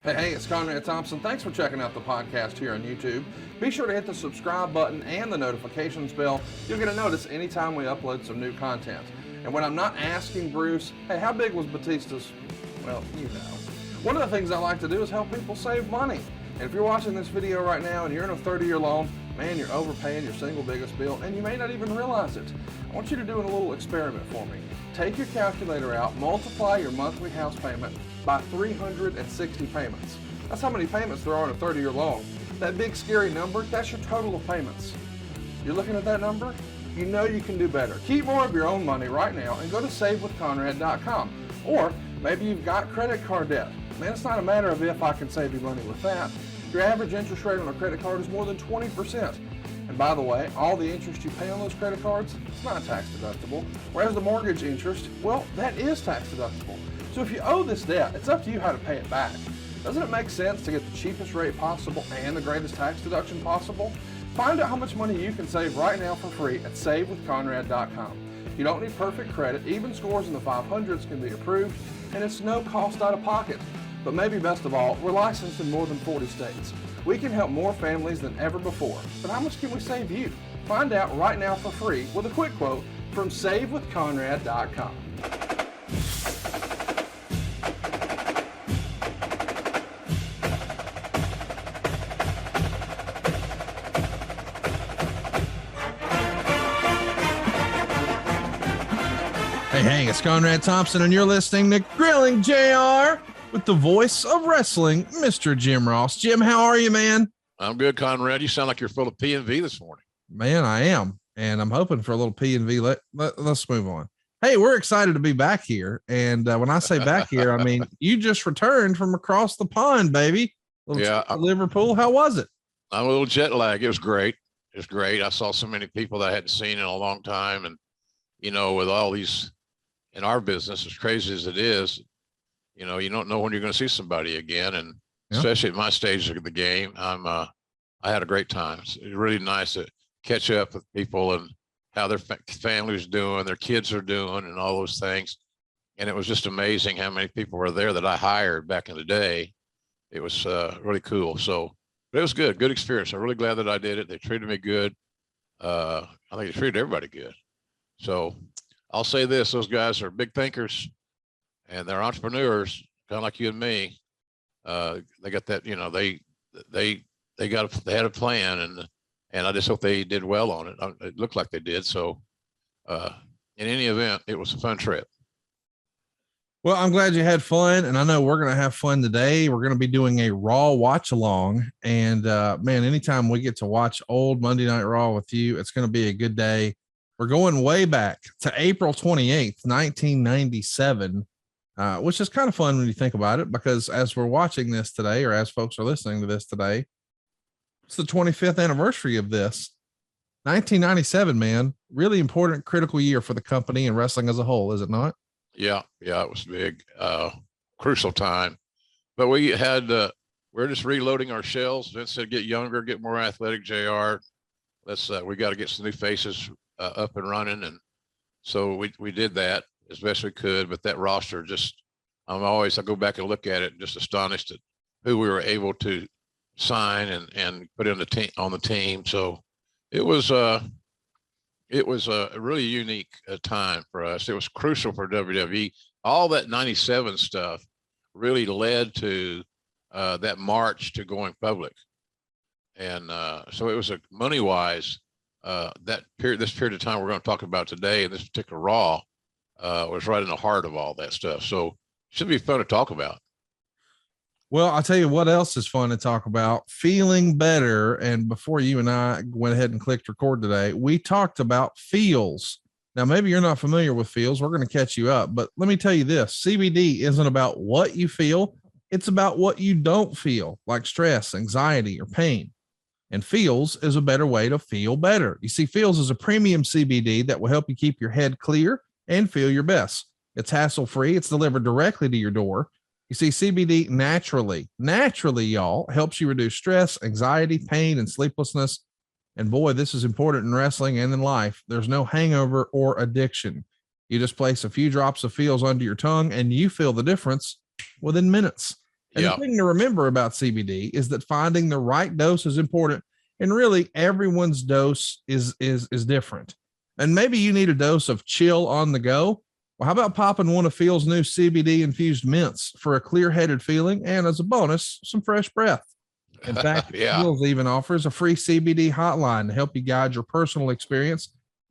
Hey, it's Conrad Thompson. Thanks for checking out the podcast here on YouTube. Be sure to hit the subscribe button and the notifications bell. You'll get a notice anytime we upload some new content. And when I'm not asking Bruce, hey, how big was Batista's? Well, you know. One of the things I like to do is help people save money. And if you're watching this video right now and you're in a 30-year loan, man, you're overpaying your single biggest bill and you may not even realize it. I want you to do a little experiment for me. Take your calculator out, multiply your monthly house payment by 360 payments. That's how many payments there are in a 30-year loan. That big scary number, that's your total of payments. You're looking at that number? You know you can do better. Keep more of your own money right now and go to savewithconrad.com. Or maybe you've got credit card debt. Man, it's not a matter of if I can save you money with that. Your average interest rate on a credit card is more than 20%. And by the way, all the interest you pay on those credit cards, it's not tax deductible. Whereas the mortgage interest, well, that is tax deductible. So if you owe this debt, it's up to you how to pay it back. Doesn't it make sense to get the cheapest rate possible and the greatest tax deduction possible? Find out how much money you can save right now for free at savewithconrad.com. You don't need perfect credit. Even scores in the 500s can be approved, and it's no cost out of pocket. But maybe best of all, we're licensed in more than 40 states. We can help more families than ever before. But how much can we save you? Find out right now for free with a quick quote from savewithconrad.com. Hey, it's Conrad Thompson, and you're listening to Grilling JR with the voice of wrestling, Mr. Jim Ross. Jim, how are you, man? I'm good, Conrad. You sound like you're full of P&V this morning. Man, I am, and I'm hoping for a little P&V. Let's move on. Hey, we're excited to be back here, and when I say back here, I mean you just returned from across the pond, baby. Yeah, Liverpool. How was it? I'm a little jet lag. It was great. It was great. I saw so many people that I hadn't seen in a long time, and you know, with all these in our business, as crazy as it is, you know, you don't know when you're going to see somebody again. And especially at my stage of the game, I had a great time. It's really nice to catch up with people and how their families doing, their kids are doing, and all those things. And it was just amazing how many people were there that I hired back in the day. It was really cool. So, but it was good experience. I'm really glad that I did it. They treated me good. I think they treated everybody good. So I'll say this, those guys are big thinkers and they're entrepreneurs, kind of like you and me. They got that, you know, they had a plan, and I just hope they did well on it. It looked like they did. So in any event, it was a fun trip. Well, I'm glad you had fun, and I know we're going to have fun today. We're going to be doing a Raw watch along, and man, anytime we get to watch old Monday Night Raw with you, it's going to be a good day. We're going way back to April 28th, 1997, which is kind of fun when you think about it, because as we're watching this today, or as folks are listening to this today, it's the 25th anniversary of this. 1997, man, really important, critical year for the company and wrestling as a whole, is it not? Yeah, it was big, crucial time. But we had, we're just reloading our shells. Vince said, get younger, get more athletic, JR. We got to get some new faces up and running, and so we did that as best we could. But that roster, just I go back and look at it, just astonished at who we were able to sign and put in on the team. So it was a really unique time for us. It was crucial for WWE. All that 97 stuff really led to that march to going public, and so it was a money wise. This period of time we're going to talk about today, and this particular Raw was right in the heart of all that stuff. So it should be fun to talk about. Well, I'll tell you what else is fun to talk about, feeling better. And before you and I went ahead and clicked record today, we talked about feels. Now, maybe you're not familiar with feels. We're going to catch you up, but let me tell you this, CBD isn't about what you feel. It's about what you don't feel, like stress, anxiety, or pain. And Feels is a better way to feel better. You see, Feels is a premium CBD that will help you keep your head clear and feel your best. It's hassle-free. It's delivered directly to your door. You see, CBD naturally, y'all, helps you reduce stress, anxiety, pain, and sleeplessness. And boy, this is important in wrestling and in life. There's no hangover or addiction. You just place a few drops of Feels under your tongue and you feel the difference within minutes. And the thing to remember about CBD is that finding the right dose is important. And really everyone's dose is different. And maybe you need a dose of chill on the go. Well, how about popping one of Feel's new CBD infused mints for a clear headed feeling? And as a bonus, some fresh breath. In fact, Feels even offers a free CBD hotline to help you guide your personal experience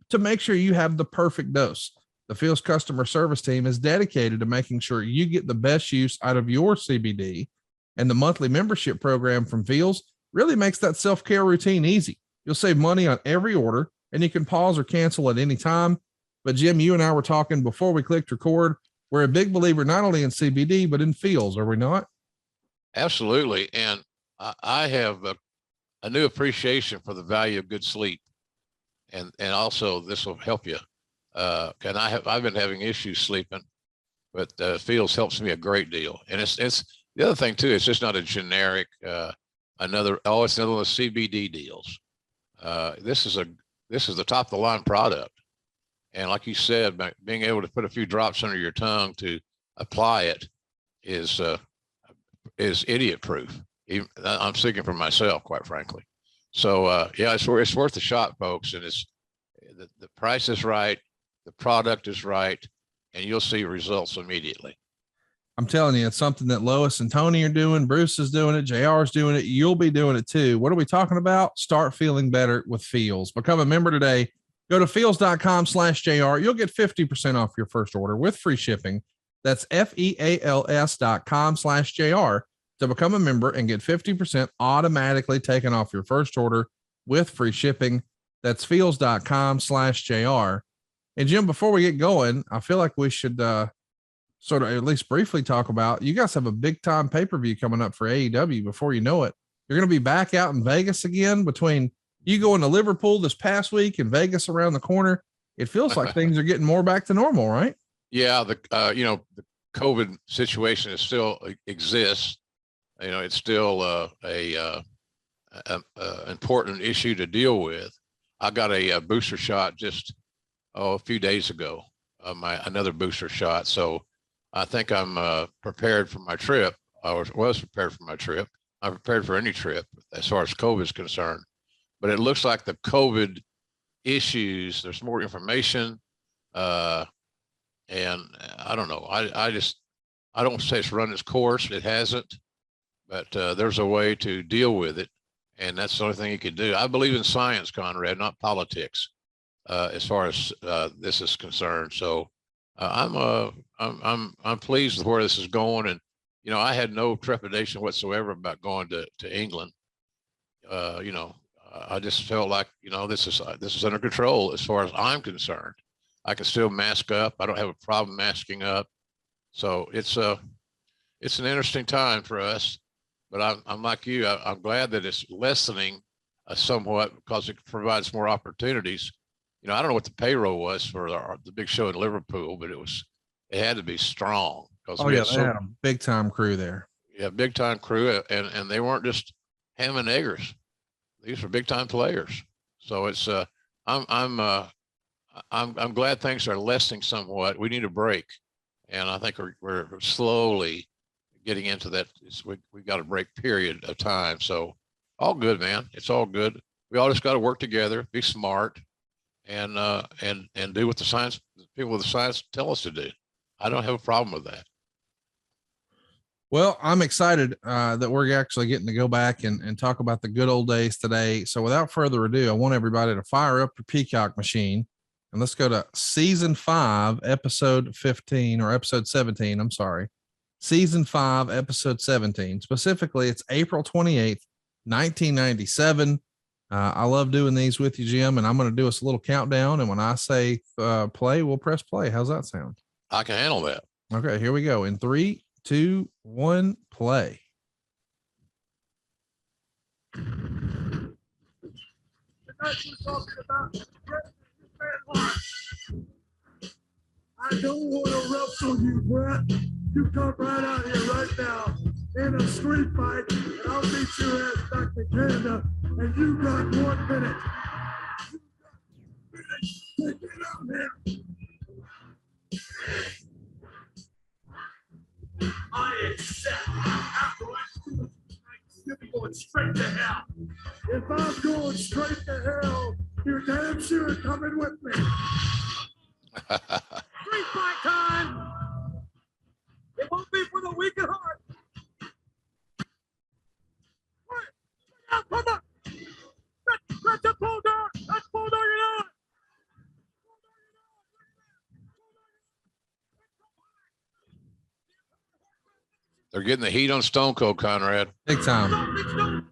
to make sure you have the perfect dose. The Feels customer service team is dedicated to making sure you get the best use out of your CBD. And the monthly membership program from Feels really makes that self-care routine easy. You'll save money on every order, and you can pause or cancel at any time. But Jim, you and I were talking before we clicked record. We're a big believer not only in CBD, but in Feels, are we not? Absolutely. And I have a new appreciation for the value of good sleep. And also this will help you. And I've been having issues sleeping, but Feels helps me a great deal. And it's the other thing too, it's just not a generic, it's another one of those CBD deals. This is the top of the line product. And like you said, being able to put a few drops under your tongue to apply it is idiot proof. I'm speaking for myself, quite frankly. So it's worth a shot, folks. And the price is right, the product is right, and you'll see results immediately. I'm telling you, it's something that Lois and Tony are doing. Bruce is doing it. JR's doing it. You'll be doing it too. What are we talking about? Start feeling better with Feels. Become a member today. Go to feels.com/JR. You'll get 50% off your first order with free shipping. That's FEALS.com/JR to become a member and get 50% automatically taken off your first order with free shipping. That's feels.com/JR. And Jim, before we get going, I feel like we should sort of at least briefly talk about, you guys have a big time pay-per-view coming up for AEW. Before you know it, you're going to be back out in Vegas again. Between you going to Liverpool this past week and Vegas around the corner, it feels like things are getting more back to normal, right? Yeah. The COVID situation is still exists. It's still a important issue to deal with. I got a booster shot just a few days ago, another booster shot. So I think I'm prepared for my trip. I was prepared for my trip. I'm prepared for any trip as far as COVID is concerned. But it looks like the COVID issues, there's more information. And I don't know. I don't say it's run its course. It hasn't. But there's a way to deal with it. And that's the only thing you can do. I believe in science, Conrad, not politics, as far as this is concerned. So I'm pleased with where this is going. And, I had no trepidation whatsoever about going to England. I just felt like, this is under control as far as I'm concerned. I can still mask up. I don't have a problem masking up. So it's an interesting time for us. But I'm like you. I'm glad that it's lessening somewhat because it provides more opportunities. I don't know what the payroll was for the big show in Liverpool, but it had to be strong because they had a big time crew there. Yeah, big time crew, and they weren't just ham and eggers. These were big time players. So it's I'm glad things are lessening somewhat. We need a break, and I think we're slowly getting into that. We got a break period of time. So all good, man. It's all good. We all just got to work together, be smart, and do what the people with the science tell us to do. I don't have a problem with that. Well, I'm excited that we're actually getting to go back and talk about the good old days today. So without further ado, I want everybody to fire up your Peacock machine and let's go to season 5, episode 15 or episode 17. I'm sorry. Season 5, episode 17. Specifically, it's April 28th, 1997. I love doing these with you, Jim, and I'm going to do us a little countdown. And when I say play, we'll press play. How's that sound? I can handle that. Okay, here we go. In 3, 2, 1, play. I don't want to wrestle you, Bret. You come right out here right now in a street fight, and I'll beat your ass back to Canada, and you got 1 minute. You got 1 minute to get out here. I accept. going straight to hell. If I'm going straight to hell, you're damn sure coming with me. Street fight time. It won't be for the weak at heart. Come on. That's a bulldog. That's bulldog. You know. They're getting the heat on Stone Cold, Conrad. Big time.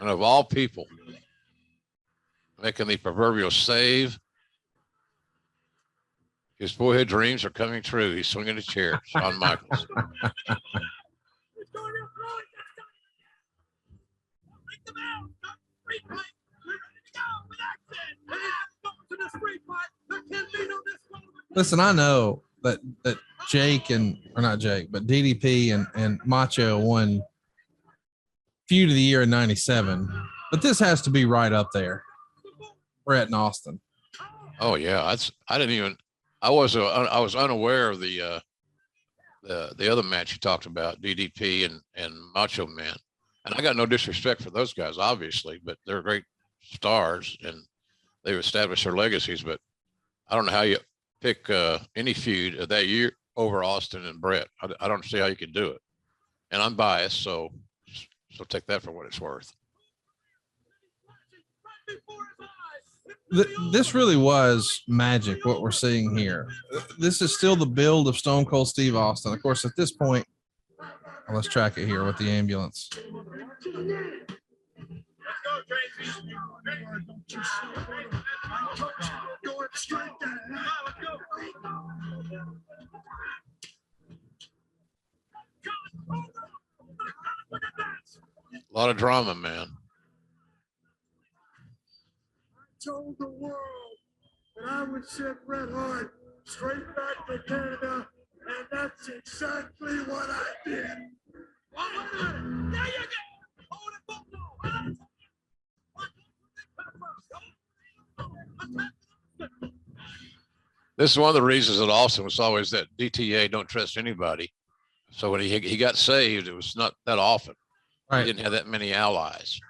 And of all people, making the proverbial save, his boyhood dreams are coming true. He's swinging a chair, Shawn Michaels. Listen, I know that Jake or not Jake, but DDP and Macho won feud of the year in '97, but this has to be right up there. Bret and Austin. Oh yeah, I was unaware of the other match you talked about, DDP and Macho Man, and I got no disrespect for those guys, obviously, but they're great stars and they've established their legacies. But I don't know how you pick any feud of that year over Austin and Bret. I don't see how you could do it, and I'm biased, so take that for what it's worth. This really was magic, what we're seeing here. This is still the build of Stone Cold Steve Austin. Of course, at this point, let's track it here with the ambulance. A lot of drama, man. Told the world that I would send Bret Hart straight back to Canada, and that's exactly what I did. Well, wait a minute. There you go. Hold it. This is one of the reasons that Austin was always that DTA, don't trust anybody. So when he got saved, it was not that often. Right. He didn't have that many allies.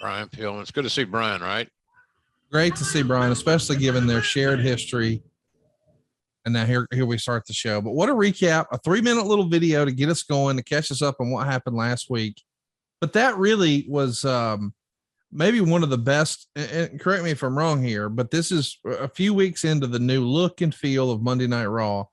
Brian Pillman. It's good to see Brian, right? Great to see Brian, especially given their shared history. And now here we start the show. But what a recap, a 3-minute little video to get us going, to catch us up on what happened last week. But that really was maybe one of the best, and correct me if I'm wrong here, but this is a few weeks into the new look and feel of Monday Night Raw.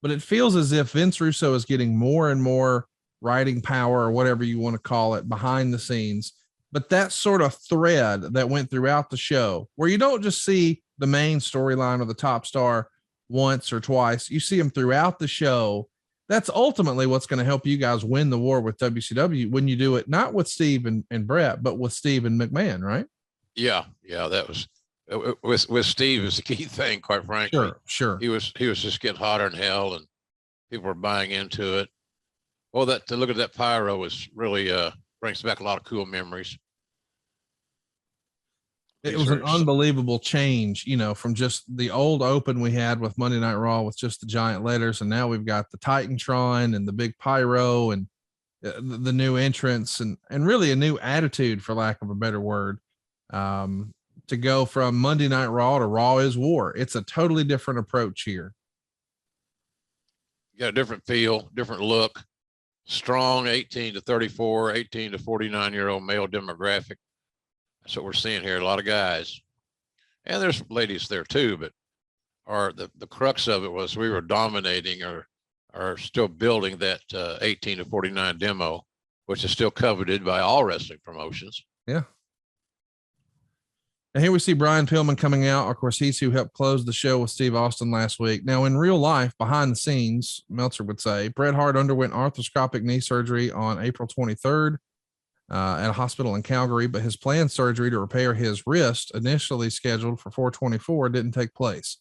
But it feels as if Vince Russo is getting more and more writing power, or whatever you want to call it, behind the scenes. But that sort of thread that went throughout the show, where you don't just see the main storyline or the top star once or twice, you see them throughout the show. That's ultimately what's going to help you guys win the war with WCW when you do it, not with Steve and Bret, but with Steve and McMahon, right? Yeah. That was with Steve is the key thing, quite frankly. Sure. He was just getting hotter than hell, and people were buying into it. Well, to look at that pyro was really brings back a lot of cool memories. It was an unbelievable change, from just the old open we had with Monday Night Raw with just the giant letters. And now we've got the Titantron and the big pyro and the new entrance and really a new attitude, for lack of a better word, to go from Monday Night Raw to Raw is War. It's a totally different approach here. You got a different feel, different look, strong 18 to 34, 18 to 49-year-old male demographic. That's what we're seeing here. A lot of guys, and there's ladies there too, but the crux of it was we were dominating or still building that 18 to 49 demo, which is still coveted by all wrestling promotions. Yeah. And here we see Brian Pillman coming out. Of course, he's who helped close the show with Steve Austin last week. Now, in real life, behind the scenes, Meltzer would say, Bret Hart underwent arthroscopic knee surgery on April 23rd. At a hospital in Calgary, but his planned surgery to repair his wrist, initially scheduled for 4/24, didn't take place.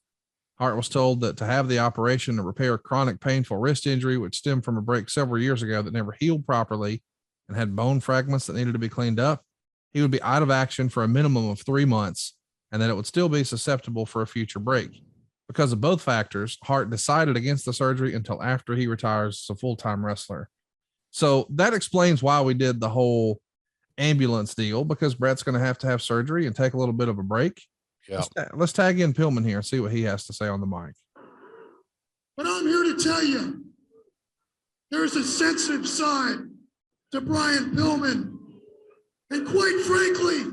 Hart was told that to have the operation to repair a chronic painful wrist injury, which stemmed from a break several years ago that never healed properly and had bone fragments that needed to be cleaned up, he would be out of action for a minimum of 3 months, and that it would still be susceptible for a future break. because of both factors, Hart decided against the surgery until after he retires as a full-time wrestler. So that explains why we did the whole ambulance deal, because Bret's going to have surgery and take a little bit of a break. Yeah. Let's tag in Pillman here and see what he has to say on the mic. But I'm here to tell you, there's a sensitive side to Brian Pillman. And quite frankly,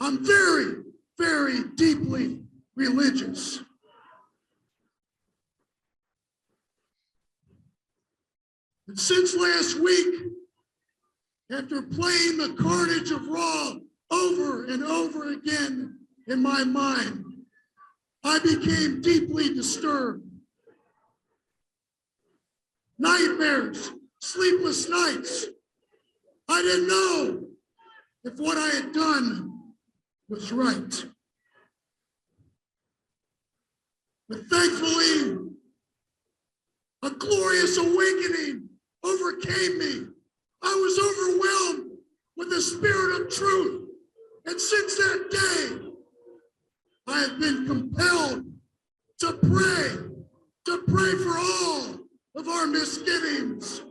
I'm very, very deeply religious. And since last week, after playing the carnage of Raw over and over again in my mind, I became deeply disturbed. Nightmares, sleepless nights. I didn't know if what I had done was right. But thankfully, a glorious awakening overcame me. I was overwhelmed with the spirit of truth. And since that day, I have been compelled to pray for all of our misgivings.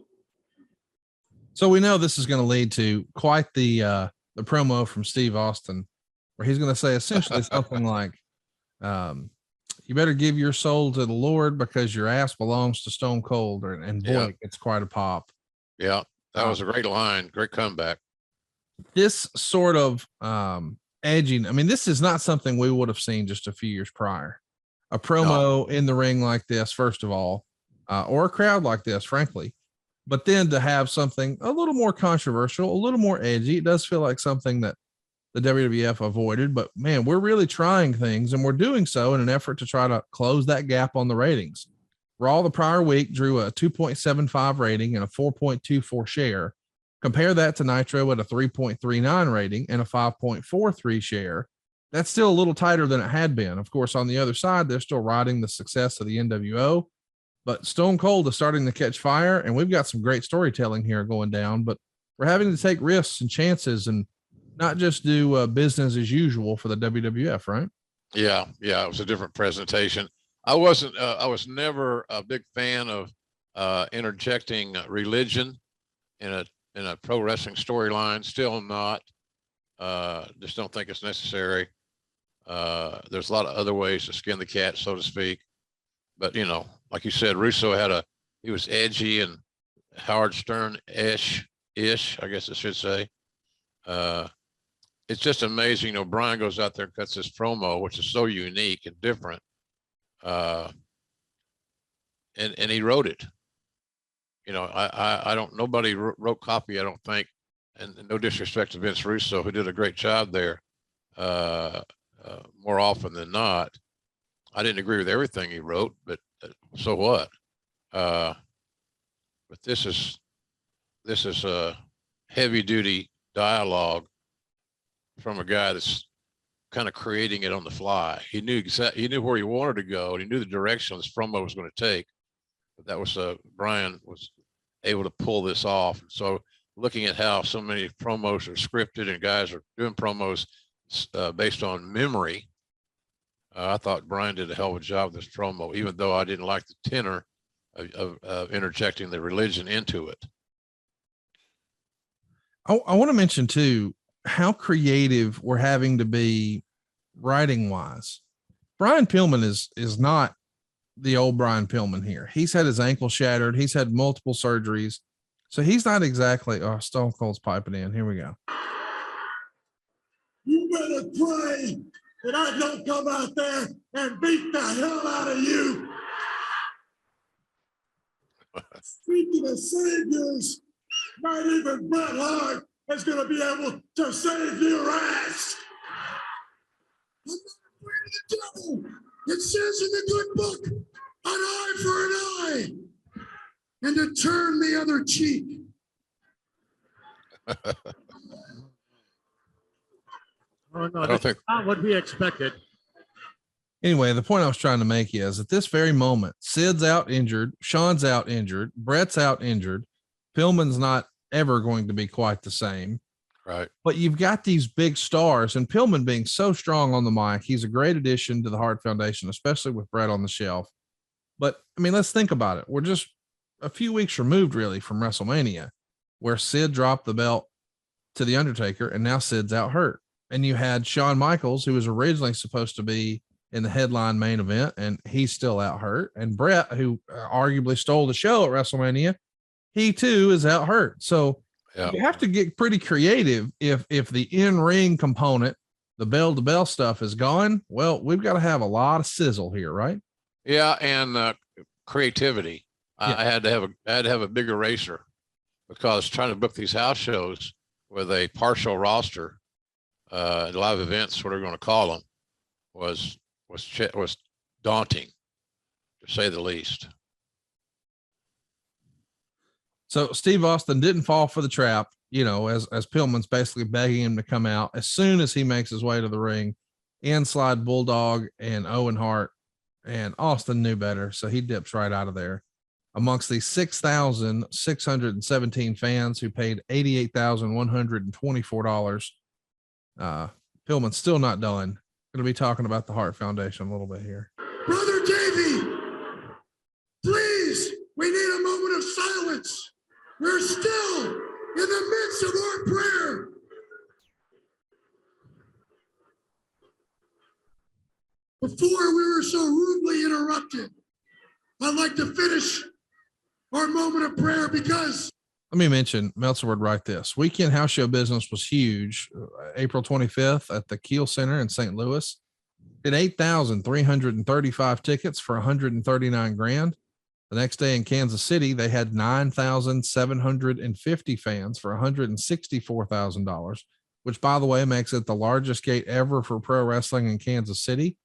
So we know this is going to lead to quite the promo from Steve Austin, where he's going to say essentially something like, you better give your soul to the Lord because your ass belongs to Stone Cold. And boy, it's quite a pop. Yeah, that was a great line. Great comeback. This sort of edging, I mean, this is not something we would have seen just a few years prior. A promo in the ring like this, first of all, or a crowd like this, frankly. But then to have something a little more controversial, a little more edgy, it does feel like something that the WWF avoided. But man, we're really trying things, and we're doing so in an effort to try to close that gap on the ratings. Raw the prior week drew a 2.75 rating and a 4.24 share. Compare that to Nitro at a 3.39 rating and a 5.43 share. That's still a little tighter than it had been. Of course, on the other side, they're still riding the success of the NWO, but Stone Cold is starting to catch fire, and we've got some great storytelling here going down, but we're having to take risks and chances and not just do business as usual for the WWF, right? Yeah. It was a different presentation. I was never a big fan of interjecting religion in a pro wrestling storyline. Still not. Just don't think it's necessary. There's a lot of other ways to skin the cat, so to speak. But like you said, Russo he was edgy and Howard Stern-ish, I guess I should say. It's just amazing. Brian goes out there and cuts this promo, which is so unique and different. And he wrote it. I don't, nobody wrote copy, I don't think, and no disrespect to Vince Russo, who did a great job there, more often than not. I didn't agree with everything he wrote, but so what? But this is a heavy duty dialogue from a guy that's kind of creating it on the fly. He knew where he wanted to go, and he knew the direction this promo was going to take. But that was Brian was able to pull this off. So looking at how so many promos are scripted and guys are doing promos based on memory, I thought Brian did a hell of a job with this promo, even though I didn't like the tenor of interjecting the religion into it. I want to mention too how creative we're having to be writing wise. Brian Pillman is not the old Brian Pillman here. He's had his ankle shattered. He's had multiple surgeries. So he's not exactly, Stone Cold's piping in. Here we go. You better pray that I don't come out there and beat the hell out of you. Speaking of saviors, not even Bret Hart is going to be able to save your ass. I'm not afraid of the devil. It says in the good book, an eye for an eye, and to turn the other cheek. Oh, no, that's not what we expected. Anyway, the point I was trying to make is at this very moment, Sid's out injured, Sean's out injured, Bret's out injured. Pillman's not ever going to be quite the same. Right. But you've got these big stars, and Pillman being so strong on the mic, he's a great addition to the Hart Foundation, especially with Bret on the shelf. But I mean, let's think about it. We're just a few weeks removed, really, from WrestleMania, where Sid dropped the belt to the Undertaker, and now Sid's out hurt. And you had Shawn Michaels, who was originally supposed to be in the headline main event, and he's still out hurt. And Bret, who arguably stole the show at WrestleMania, he too is out hurt. So you have to get pretty creative. If the in-ring component, the bell-to-bell stuff is gone, well, we've got to have a lot of sizzle here, right? Yeah, and creativity. Yeah. I had to have a bigger racer, because trying to book these house shows with a partial roster, live events, what are we going to call them, was daunting, to say the least. So Steve Austin didn't fall for the trap, you know, as Pillman's basically begging him to come out. As soon as he makes his way to the ring, in slide Bulldog and Owen Hart, and Austin knew better, so he dips right out of there. Amongst the 6,617 fans who paid $88,124, Pillman's still not done. Going to be talking about the Hart Foundation a little bit here. Brother Davey, please, we need a moment of silence. We're still in the midst of our prayer. Before we were so rudely interrupted, I'd like to finish our moment of prayer because. Let me mention, Meltzer would write this. Weekend house show business was huge. April 25th at the Kiel Center in St. Louis. Did 8,335 tickets for 139 grand. The next day in Kansas City, they had 9,750 fans for $164,000, which, by the way, makes it the largest gate ever for pro wrestling in Kansas City,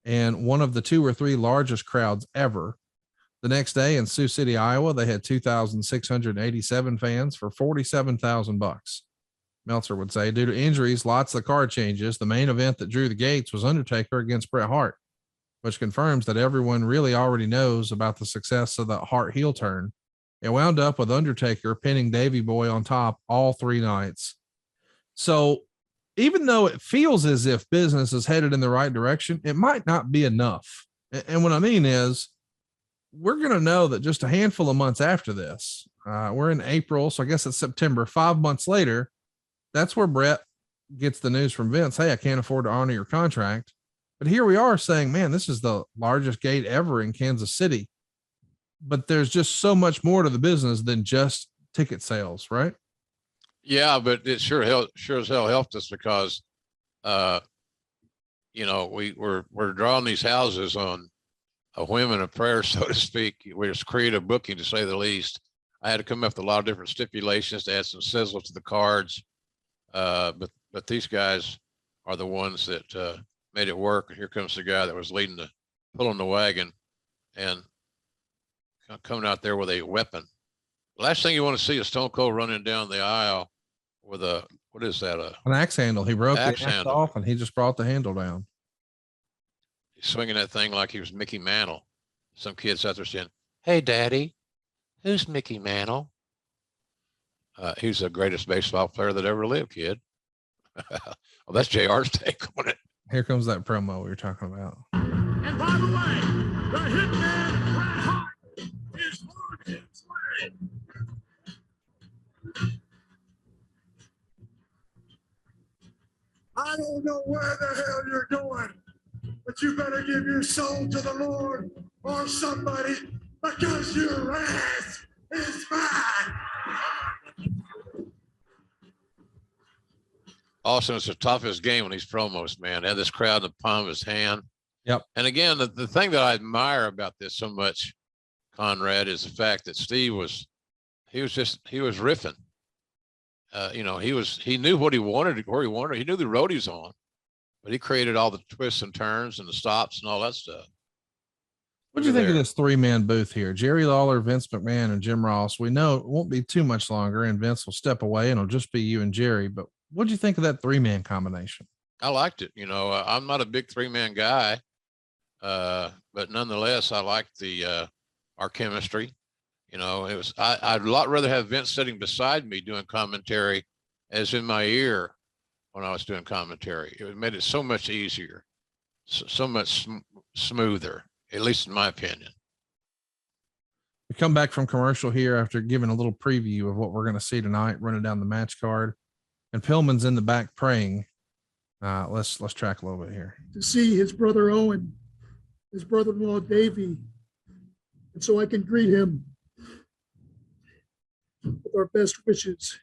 and one of the 2 or 3 largest crowds ever. The next day in Sioux City, Iowa, they had 2,687 fans for $47,000. Meltzer would say, due to injuries, lots of card changes, the main event that drew the gates was Undertaker against Bret Hart, which confirms that everyone really already knows about the success of the Hart heel turn. It wound up with Undertaker pinning Davey Boy on top all 3 nights. So even though it feels as if business is headed in the right direction, it might not be enough. And what I mean is, we're going to know that just a handful of months after this, we're in April, so I guess it's September, 5 months later, that's where Bret gets the news from Vince, hey, I can't afford to honor your contract. But here we are saying, man, this is the largest gate ever in Kansas City. But there's just so much more to the business than just ticket sales, right? Yeah, but it sure as hell helped us, because, you know, we're drawing these houses on a whim and a prayer, so to speak. We just creative booking, to say the least. I had to come up with a lot of different stipulations to add some sizzle to the cards. But these guys are the ones that made it work. And here comes the guy that was pulling the wagon, and coming out there with a weapon. The last thing you want to see is Stone Cold running down the aisle with what is that? An axe handle. He broke the axe handle off, and he just brought the handle down. He's swinging that thing like he was Mickey Mantle. Some kids out there saying, hey, Daddy, who's Mickey Mantle? He's the greatest baseball player that ever lived, kid. Well, that's JR's take on it. Here comes that promo we were talking about. And by the way, the hitman Bret Hart is on his way. I don't know where the hell you're going, but you better give your soul to the Lord or somebody, because your ass is mine. Austin is the toughest game on these promos, man. Had this crowd in the palm of his hand. Yep. And again, the thing that I admire about this so much, Conrad, is the fact that Steve was riffing. You know, he knew what he wanted, where he wanted. He knew the road he was on, but he created all the twists and turns and the stops and all that stuff. What do you think of this 3-man booth here? Jerry Lawler, Vince McMahon, and Jim Ross. We know it won't be too much longer, and Vince will step away, and it'll just be you and Jerry. But what do you think of that 3-man combination? I liked it. You know, I'm not a big 3-man guy, but nonetheless, I liked our chemistry. You know, I'd a lot rather have Vince sitting beside me doing commentary as in my ear when I was doing commentary. It made it so much easier, so much smoother, at least in my opinion. We come back from commercial here after giving a little preview of what we're going to see tonight, running down the match card, and Pillman's in the back praying. Let's track a little bit here. To see his brother Owen, his brother-in-law Davey, and so I can greet him with our best wishes.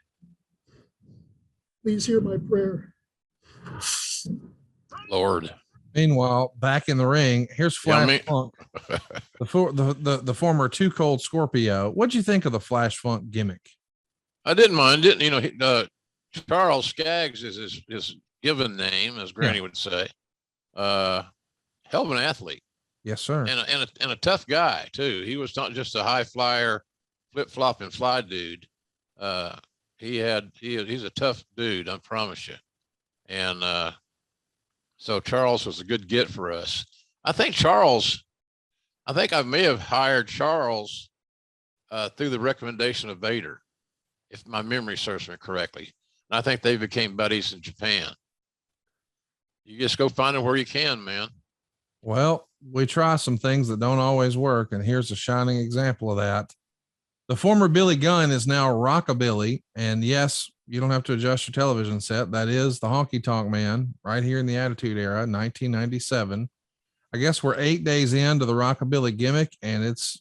Please hear my prayer. Lord. Meanwhile, back in the ring, here's Flash Funk, the former Too Cold Scorpio. What'd you think of the Flash Funk gimmick? I didn't mind it. You know, Charles Skaggs is his given name, as Granny would say. Hell of an athlete. Yes, sir. And a tough guy too. He was not just a high flyer, flip flop and fly dude. He's a tough dude, I promise you. And so Charles was a good get for us. I think I may have hired Charles through the recommendation of Vader, if my memory serves me correctly. And I think they became buddies in Japan. You just go find them where you can, man. Well, we try some things that don't always work, and here's a shining example of that. The former Billy Gunn is now Rockabilly, and yes, you don't have to adjust your television set. That is the Honky Tonk Man right here in the Attitude Era, 1997. I guess we're 8 days into the Rockabilly gimmick, and it's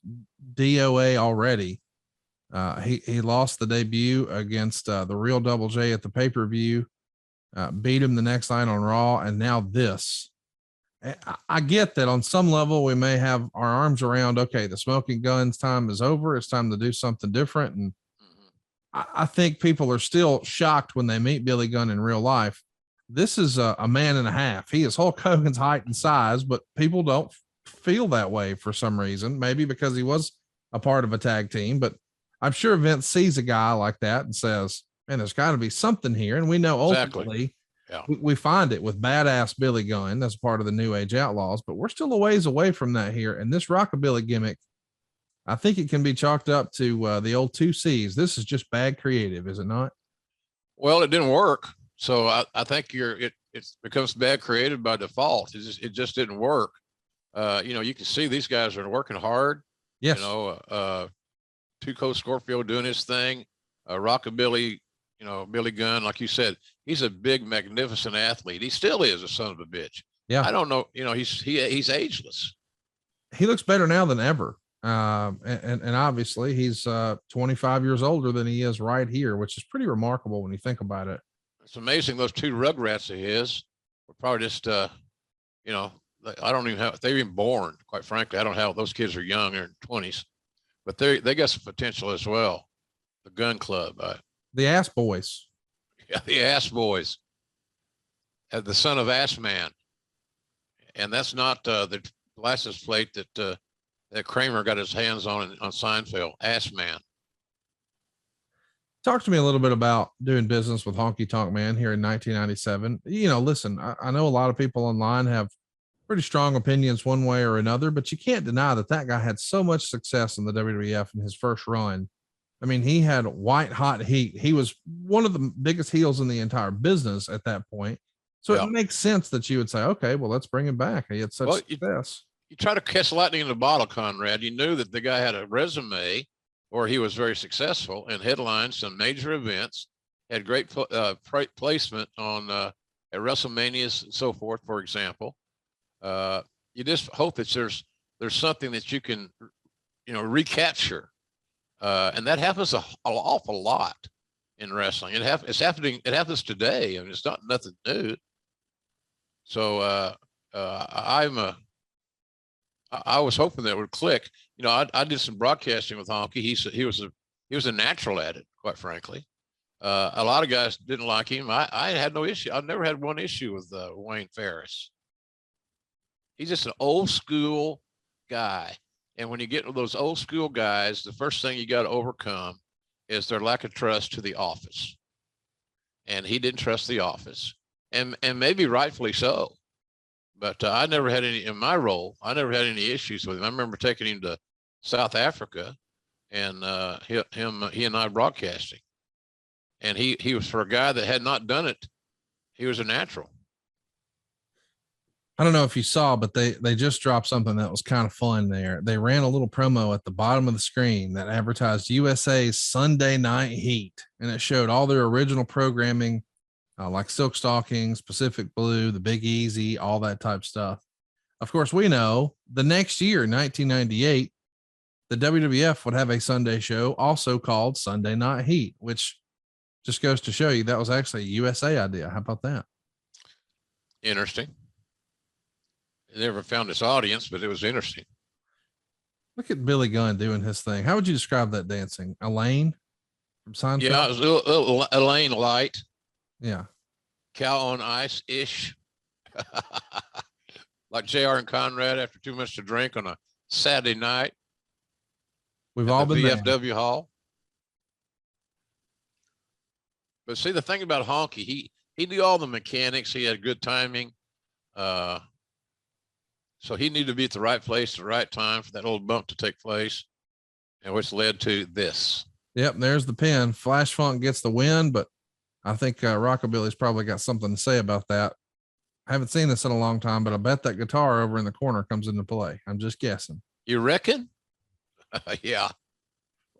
DOA already. He lost the debut against the real Double J at the pay-per-view, beat him the next night on Raw, and now this. I get that on some level we may have our arms around, okay, the smoking guns time is over. It's time to do something different. And I think people are still shocked when they meet Billy Gunn in real life. This is a man and a half. He is Hulk Hogan's height and size, but people don't feel that way for some reason, maybe because he was a part of a tag team, but I'm sure Vince sees a guy like that and says, man, there's got to be something here. And we know ultimately we find it with badass Billy Gunn. That's part of the New Age Outlaws, but we're still a ways away from that here. And this Rockabilly gimmick, I think it can be chalked up to the old 2 C's. This is just bad creative, is it not? Well, it didn't work. So I think it becomes bad creative by default. It just didn't work. You can see these guys are working hard. Yes. Too Cold Scorpio doing his thing. Rockabilly, Billy Gunn, like you said, he's a big, magnificent athlete. He still is a son of a bitch. Yeah. I don't know. He's ageless. He looks better now than ever. And obviously he's 25 years older than he is right here, which is pretty remarkable when you think about it. It's amazing. Those 2 Rugrats of his were probably just, I don't even have, they're even born, quite frankly. I don't have, those kids are young, they're in 20s, but they got some potential as well. The Gun Club. The Ass Boys. Yeah, the Ass Boys. The son of Ass Man. And that's not the license plate that Kramer got his hands on Seinfeld. Ass Man. Talk to me a little bit about doing business with Honky Tonk Man here in 1997. Listen, I know a lot of people online have pretty strong opinions one way or another, but you can't deny that guy had so much success in the WWF in his first run. I mean, he had white hot heat. He was one of the biggest heels in the entire business at that point. So it makes sense that you would say, okay, well, let's bring him back. He had such success. You try to catch lightning in a bottle, Conrad. You knew that the guy had a resume, or he was very successful and headlined some major events, had great placement on at WrestleManias and so forth, for example. You just hope that there's something that you can, recapture. And that happens an awful lot in wrestling. It's happening. It happens today. I mean, it's not nothing new. So I was hoping that it would click. I did some broadcasting with Honky. He was a natural at it, quite frankly. A lot of guys didn't like him. I had no issue. I've never had one issue with Wayne Ferris. He's just an old school guy. And when you get to those old school guys, the first thing you got to overcome is their lack of trust to the office. And he didn't trust the office, and maybe rightfully so. But I never had any, in my role, I never had any issues with him. I remember taking him to South Africa, and he and I broadcasting. And he was, for a guy that had not done it, he was a natural. I don't know if you saw, but they just dropped something that was kind of fun there. They ran a little promo at the bottom of the screen that advertised USA's Sunday Night Heat, and it showed all their original programming, like Silk Stockings, Pacific Blue, the Big Easy, all that type stuff. Of course, we know the next year, 1998, the WWF would have a Sunday show also called Sunday Night Heat, which just goes to show you that was actually a USA idea. How about that? Interesting. It never found its audience, but it was interesting. Look at Billy Gunn doing his thing. How would you describe that dancing? Elaine from Seinfeld? Yeah, it was a little Elaine light. Yeah. Cow on ice ish. Like JR and Conrad after too much to drink on a Saturday night. We've all been there. VFW Hall. But see, the thing about Honky, he knew all the mechanics. He had good timing. So he needed to be at the right place at the right time for that old bump to take place, and which led to this. Yep, there's the pin. Flash Funk gets the win, but I think Rockabilly's probably got something to say about that. I haven't seen this in a long time, but I bet that guitar over in the corner comes into play. I'm just guessing. You reckon? Yeah.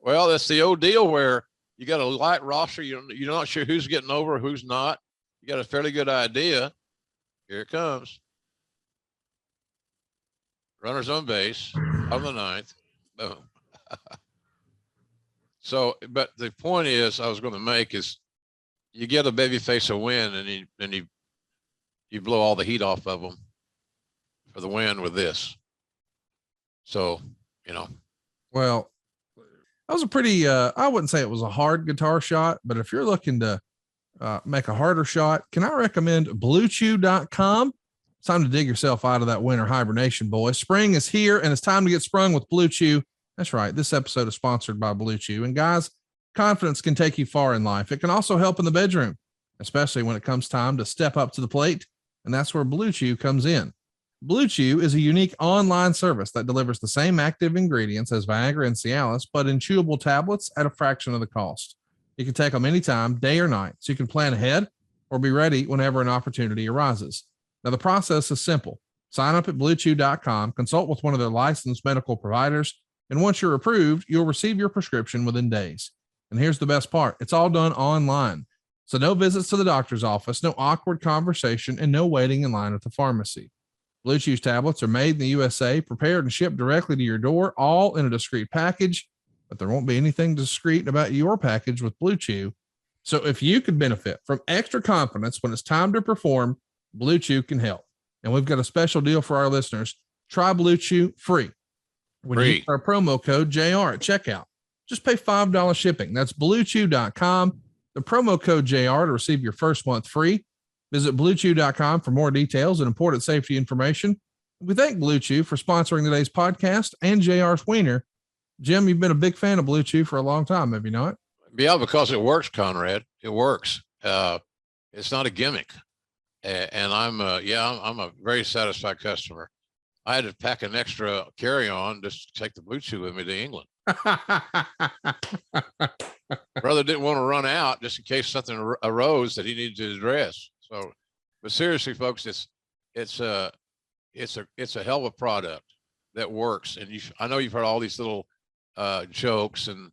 Well, that's the old deal where you got a light roster. You're not sure who's getting over, who's not. You got a fairly good idea. Here it comes. Runners on base on the ninth. Boom. So, but the point is, I was going to make is, you get a babyface a win, and you blow all the heat off of them for the win with this. So, Well, that was a pretty, I wouldn't say it was a hard guitar shot, but if you're looking to make a harder shot, can I recommend BlueChew.com? It's time to dig yourself out of that winter hibernation, boys. Spring is here, and it's time to get sprung with BlueChew. That's right. This episode is sponsored by BlueChew. And guys, confidence can take you far in life. It can also help in the bedroom, especially when it comes time to step up to the plate. And that's where BlueChew comes in. BlueChew is a unique online service that delivers the same active ingredients as Viagra and Cialis, but in chewable tablets at a fraction of the cost. You can take them anytime, day or night, so you can plan ahead or be ready whenever an opportunity arises. Now, the process is simple. Sign up at BlueChew.com, consult with one of their licensed medical providers, and once you're approved, you'll receive your prescription within days. And here's the best part. It's all done online. So no visits to the doctor's office, no awkward conversation, and no waiting in line at the pharmacy. BlueChew's tablets are made in the USA, prepared and shipped directly to your door, all in a discreet package, but there won't be anything discreet about your package with BlueChew. So if you could benefit from extra confidence when it's time to perform, BlueChew can help. And we've got a special deal for our listeners. Try BlueChew free when you use our promo code JR at checkout. Just pay $5 shipping. That's BlueChew.com. The promo code JR to receive your first month free. Visit BlueChew.com for more details and important safety information. We thank BlueChew for sponsoring today's podcast and JR's Wiener. Jim, you've been a big fan of BlueChew for a long time, have you not? Yeah, because it works, Conrad. It works. It's not a gimmick. And I'm a very satisfied customer. I had to pack an extra carry-on just to take the BlueChew with me to England. Brother didn't want to run out just in case something arose that he needed to address. So, but seriously, folks, it's a hell of a product that works. And I know you've heard all these little jokes and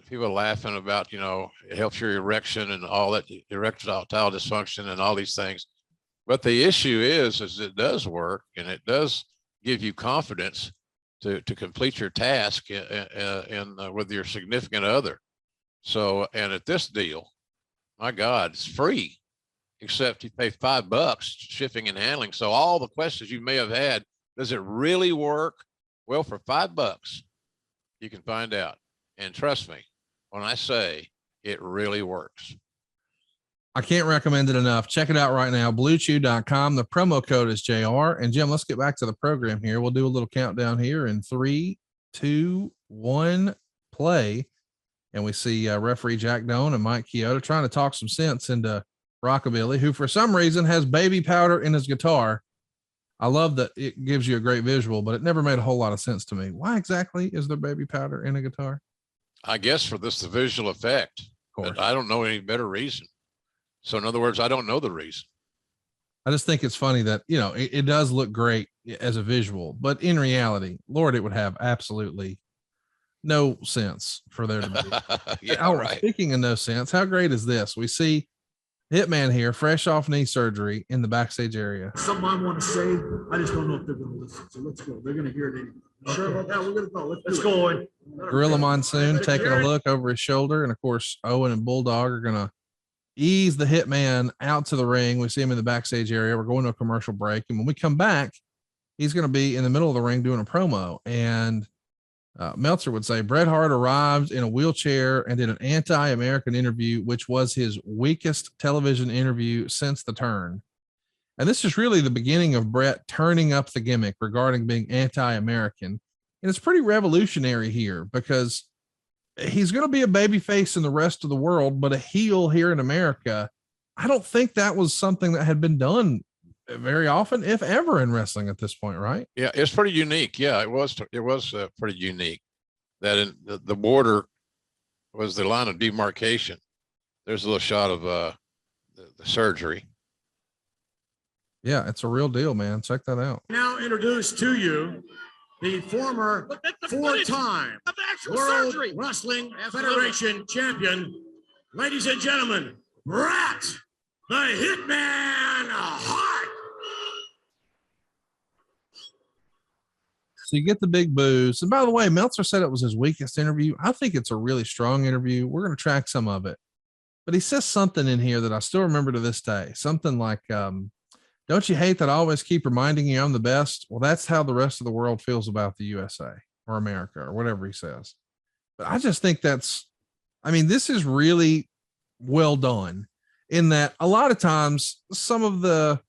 people laughing about, it helps your erection and all that, erectile dysfunction and all these things. But the issue is it does work, and it does give you confidence to complete your task with your significant other. So, and at this deal, my God, it's free, except you pay $5 shipping and handling. So all the questions you may have had, does it really work? Well, for $5, you can find out. And trust me, when I say it really works. I can't recommend it enough. Check it out right now. BlueChew.com. The promo code is JR. And Jim, let's get back to the program here. We'll do a little countdown here in 3, 2, 1, play. And we see referee Jack Doan and Mike Chioda trying to talk some sense into Rockabilly, who for some reason has baby powder in his guitar. I love that it gives you a great visual, but it never made a whole lot of sense to me. Why exactly is there baby powder in a guitar? I guess for the visual effect. Of course. I don't know any better reason. So in other words, I don't know the reason. I just think it's funny that, you know, it does look great as a visual, but in reality, Lord, it would have absolutely no sense for there to be. Yeah, right. Speaking of no sense, how great is this? We see Hitman here, fresh off knee surgery in the backstage area. Something I want to say, I just don't know if they're going to listen. So let's go. They're going to hear it anyway. Sure. Yeah, we're going to go. Let's go. Owen. Gorilla Monsoon taking a look over his shoulder. And of course, Owen and Bulldog are going to ease the Hitman out to the ring. We see him in the backstage area. We're going to a commercial break. And when we come back, he's going to be in the middle of the ring doing a promo. And Meltzer would say Bret Hart arrived in a wheelchair and did an anti-American interview, which was his weakest television interview since the turn. And this is really the beginning of Bret turning up the gimmick regarding being anti-American. And it's pretty revolutionary here because he's going to be a babyface in the rest of the world, but a heel here in America. I don't think that was something that had been done very often, if ever, in wrestling at this point, right? Yeah, it's pretty unique. Yeah, it was pretty unique that in the border was the line of demarcation. There's a little shot of the surgery. Yeah, it's a real deal, man. Check that out. Now introduce to you the former four-time World Wrestling Federation champion, ladies and gentlemen, Bret the Hitman Hart. So you get the big boos. And by the way, Meltzer said it was his weakest interview. I think it's a really strong interview. We're going to track some of it. But he says something in here that I still remember to this day. Something like, don't you hate that I always keep reminding you I'm the best? Well, that's how the rest of the world feels about the USA or America or whatever he says. But I just think this is really well done in that a lot of times some of the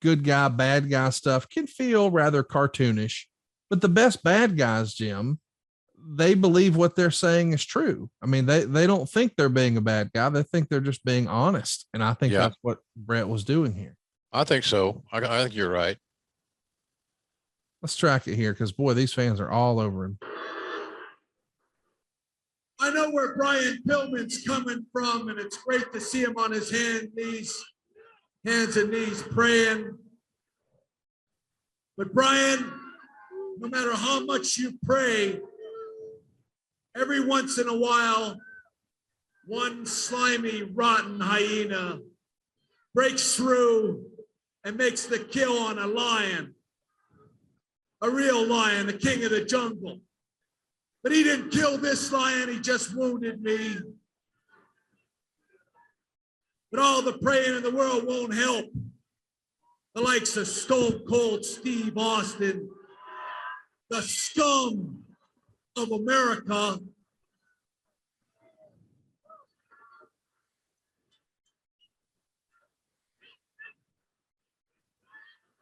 good guy, bad guy stuff can feel rather cartoonish, but the best bad guys, Jim, they believe what they're saying is true. I mean, they don't think they're being a bad guy. They think they're just being honest. And I think that's what Bret was doing here. I think so. I think you're right. Let's track it here because, boy, these fans are all over him. I know where Brian Pillman's coming from, and it's great to see him on his hands and knees praying. But Brian, no matter how much you pray, every once in a while, one slimy, rotten hyena breaks through and makes the kill on a lion, a real lion, the king of the jungle. But he didn't kill this lion, he just wounded me. But all the praying in the world won't help. The likes of Stone Cold Steve Austin, the scum of America.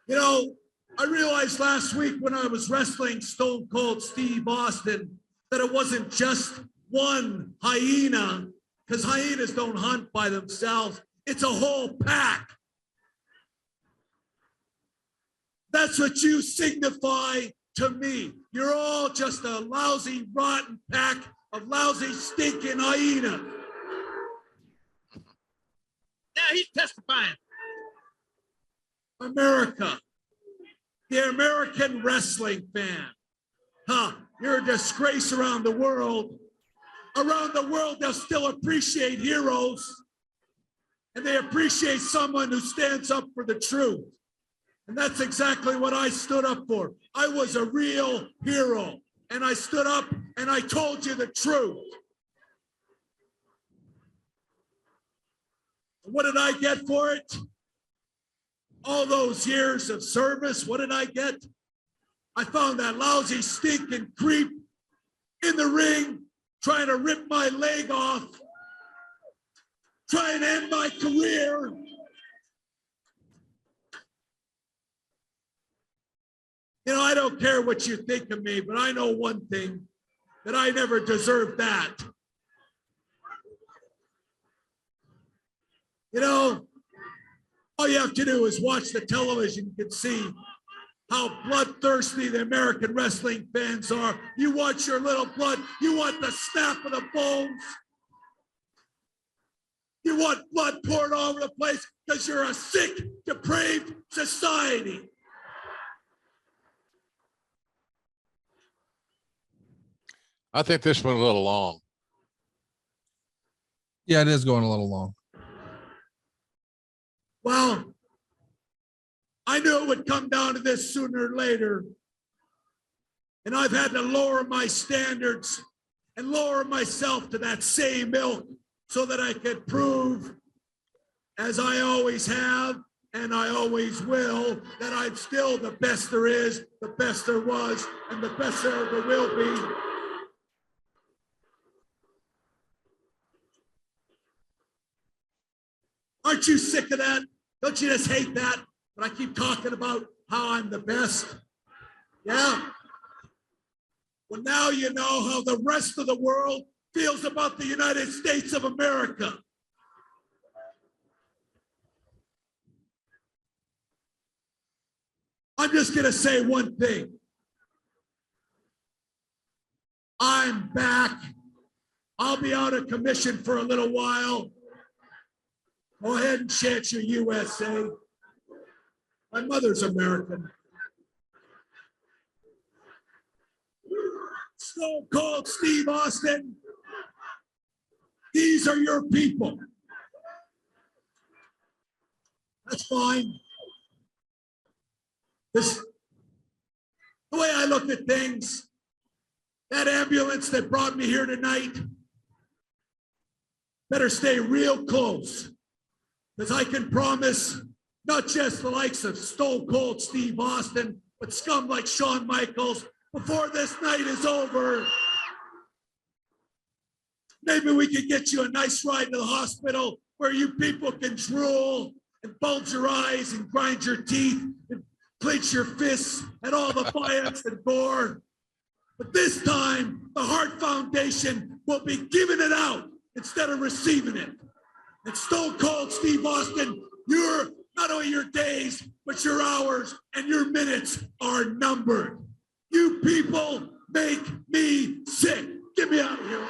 You know, I realized last week when I was wrestling Stone Cold Steve Austin that it wasn't just one hyena, because hyenas don't hunt by themselves. It's a whole pack. That's what you signify to me. You're all just a lousy, rotten pack of lousy, stinking hyenas. Yeah, he's testifying. America, the American wrestling fan. You're a disgrace around the world. Around the world, they'll still appreciate heroes, and they appreciate someone who stands up for the truth. And that's exactly what I stood up for. I was a real hero, and I stood up and I told you the truth. What did I get for it? All those years of service, what did I get? I found that lousy, stinking creep in the ring trying to rip my leg off, trying to end my career. You know, I don't care what you think of me, but I know one thing, that I never deserved that. You know, all you have to do is watch the television. You can see how bloodthirsty the American wrestling fans are. You want your little blood. You want the snap of the bones. You want blood poured all over the place because you're a sick, depraved society. I think this went a little long. Yeah, it is going a little long. Well, I knew it would come down to this sooner or later. And I've had to lower my standards and lower myself to that same ilk so that I could prove, as I always have and I always will, that I'm still the best there is, the best there was, and the best there ever will be. Aren't you sick of that? Don't you just hate that? But I keep talking about how I'm the best. Yeah. Well, now you know how the rest of the world feels about the United States of America. I'm just going to say one thing. I'm back. I'll be out of commission for a little while. Go ahead and chant your USA. My mother's American. Stone Cold Steve Austin, these are your people. That's fine. The way I look at things, that ambulance that brought me here tonight better stay real close, because I can promise not just the likes of Stone Cold Steve Austin, but scum like Shawn Michaels, before this night is over, maybe we could get you a nice ride to the hospital where you people can drool and bulge your eyes and grind your teeth and clench your fists at all the violence and gore. But this time, the Hart Foundation will be giving it out instead of receiving it. And Stone Cold Steve Austin, not only your days, but your hours and your minutes are numbered. You people make me sick. Get me out of here.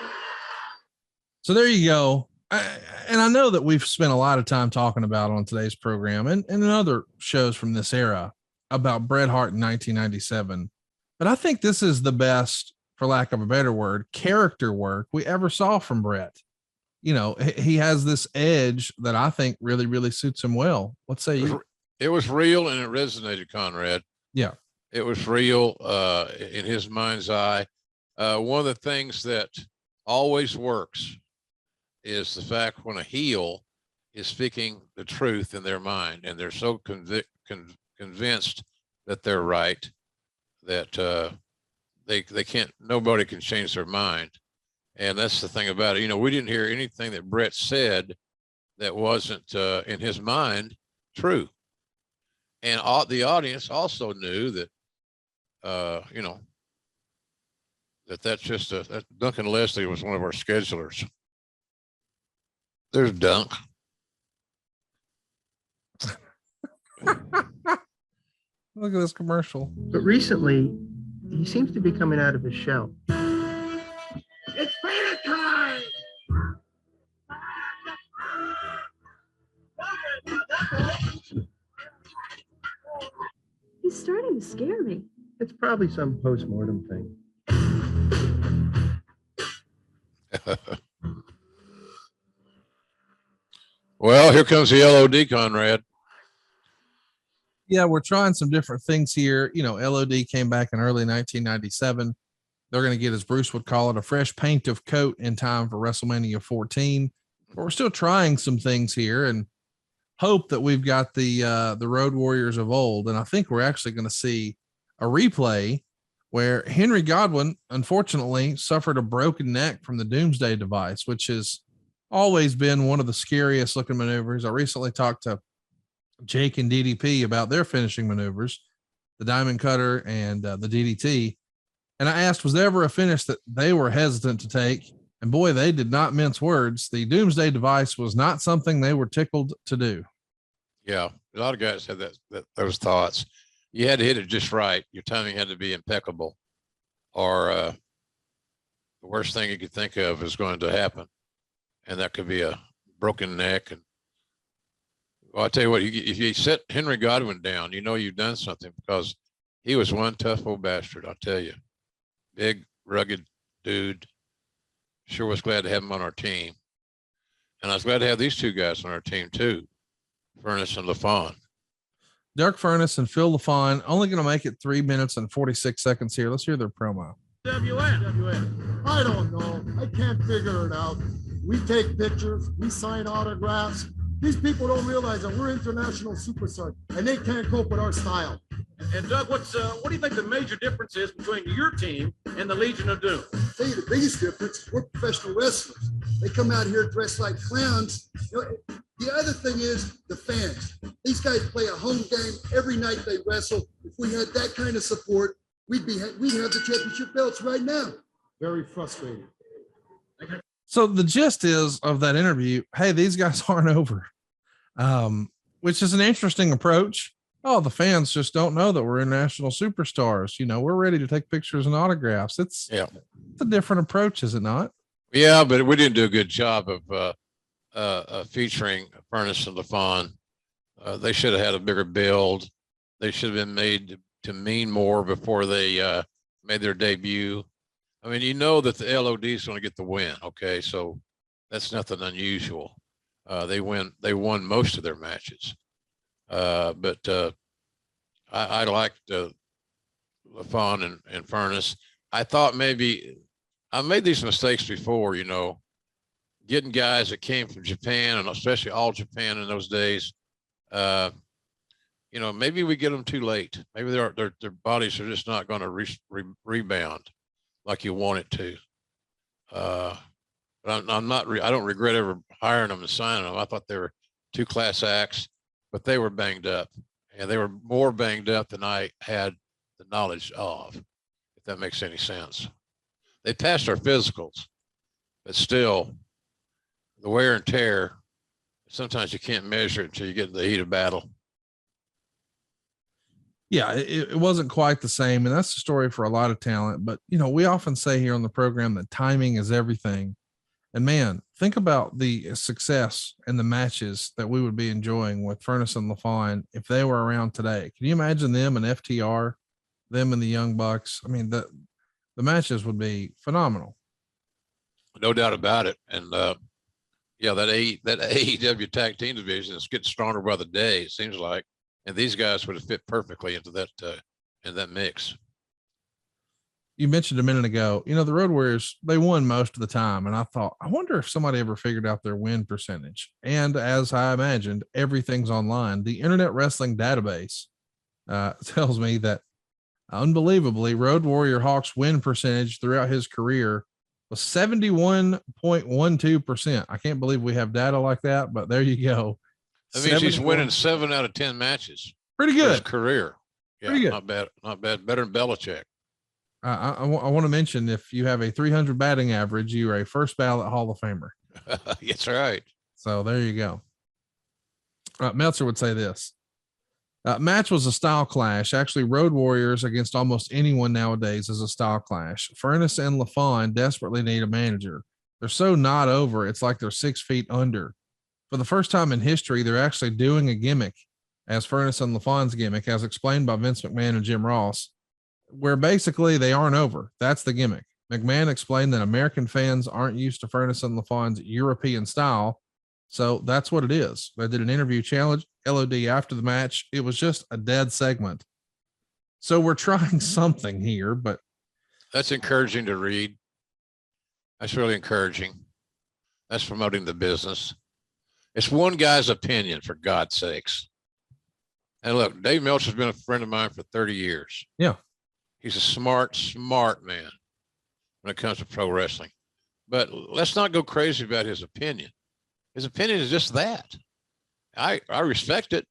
So there you go. And I know that we've spent a lot of time talking about on today's program and in other shows from this era about Bret Hart in 1997. But I think this is the best, for lack of a better word, character work we ever saw from Bret. You know, he has this edge that I think really, really suits him well. What say you? It was real and it resonated, Conrad. Yeah. It was real in his mind's eye. One of the things that always works is the fact when a heel is speaking the truth in their mind and they're so convinced that they're right that they can't, nobody can change their mind. And that's the thing about it. You know, we didn't hear anything that Bret said that wasn't in his mind true. And the audience also knew that, you know, that's just that Duncan Leslie was one of our schedulers. There's Dunk. Look at this commercial. But recently, he seems to be coming out of his shell. It's Vader time! He's starting to scare me. It's probably some post-mortem thing. Well, here comes the LOD, Conrad. Yeah, we're trying some different things here. You know, LOD came back in early 1997. They're going to get, as Bruce would call it, a fresh paint of coat in time for WrestleMania 14. But we're still trying some things here and hope that we've got the Road Warriors of old. And I think we're actually going to see a replay where Henry Godwinn, unfortunately, suffered a broken neck from the Doomsday device, which has always been one of the scariest looking maneuvers. I recently talked to Jake and DDP about their finishing maneuvers, the Diamond Cutter and the DDT. And I asked, was there ever a finish that they were hesitant to take? And boy, they did not mince words. The Doomsday device was not something they were tickled to do. Yeah, a lot of guys had those thoughts. You had to hit it just right. Your timing had to be impeccable, or the worst thing you could think of is going to happen, and that could be a broken neck. And well, I tell you what, if you set Henry Godwin down, you know you've done something, because he was one tough old bastard. I'll tell you, big, rugged dude. Sure was glad to have him on our team. And I was glad to have these two guys on our team too, Furnas and Lafon. Dirk Furnas and Phil Lafon, only going to make it 3 minutes and 46 seconds here. Let's hear their promo. WN. I don't know. I can't figure it out. We take pictures. We sign autographs. These people don't realize that we're international superstars, and they can't cope with our style. And Doug, what do you think the major difference is between your team and the Legion of Doom? I'll tell you the biggest difference is we're professional wrestlers. They come out here dressed like clowns. You know, the other thing is the fans. These guys play a home game every night they wrestle. If we had that kind of support, we'd have the championship belts right now. Very frustrating. So the gist is of that interview, hey, these guys aren't over, which is an interesting approach. Oh, the fans just don't know that we're international superstars. You know, we're ready to take pictures and autographs. It's a different approach, is it not? Yeah, but we didn't do a good job of featuring Furnas and Lafon. They should have had a bigger build. They should have been made to mean more before they made their debut. I mean, you know that the LOD is going to get the win. Okay, so that's nothing unusual. They won most of their matches. But I liked Lafon and Furnas. I thought maybe I made these mistakes before, you know, getting guys that came from Japan, and especially All Japan in those days. You know, maybe we get them too late. Maybe their bodies are just not going to rebound like you want it to. But I'm not. I don't regret ever hiring them and signing them. I thought they were two class acts, but they were banged up, and they were more banged up than I had the knowledge of, if that makes any sense. They passed our physicals, but still, the wear and tear, sometimes you can't measure it until you get in the heat of battle. Yeah, it wasn't quite the same. And that's the story for a lot of talent. But, you know, we often say here on the program that timing is everything. And man, think about the success and the matches that we would be enjoying with Furnas and Lafon if they were around today. Can you imagine them and FTR, them and the Young Bucks? I mean, the matches would be phenomenal. No doubt about it. And yeah, that AEW tag team division is getting stronger by the day, it seems like. And these guys would have fit perfectly into that in that mix. You mentioned a minute ago, you know, the Road Warriors, they won most of the time. And I thought, I wonder if somebody ever figured out their win percentage. And as I imagined, everything's online. The Internet Wrestling Database tells me that unbelievably, Road Warrior Hawk's win percentage throughout his career was 71.12%. I can't believe we have data like that, but there you go. That means he's winning 7 out of 10 matches. Pretty good. His career. Yeah, pretty good. Not bad. Not bad. Better than Belichick. I want to mention, if you have a 300 batting average, you're a first ballot Hall of Famer. That's right. So there you go. Meltzer would say this. Match was a style clash. Actually, Road Warriors against almost anyone nowadays is a style clash. Furnas and Lafon desperately need a manager. They're so not over, it's like they're 6 feet under. For the first time in history, they're actually doing a gimmick as Furnas and Lafon's gimmick, as explained by Vince McMahon and Jim Ross, where basically they aren't over. That's the gimmick. McMahon explained that American fans aren't used to Furnas and Lafon's European style. So that's what it is. They did an interview challenge, LOD, after the match. It was just a dead segment. So we're trying something here, but. That's encouraging to read. That's really encouraging. That's promoting the business. It's one guy's opinion, for God's sakes. And look, Dave Meltzer's been a friend of mine for 30 years. Yeah. He's a smart man when it comes to pro wrestling. But let's not go crazy about his opinion. His opinion is just that. I respect it.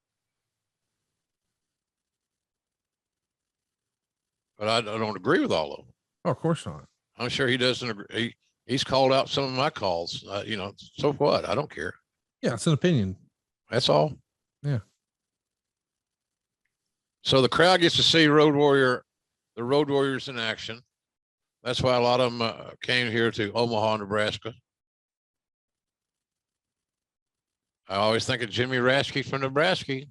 But I don't agree with all of them. Oh, of course not. I'm sure he doesn't agree. He's called out some of my calls. You know, so what? I don't care. Yeah, it's an opinion. That's all. Yeah. So the crowd gets to see the Road Warriors in action. That's why a lot of them came here to Omaha, Nebraska. I always think of Jimmy Raschke from Nebraska.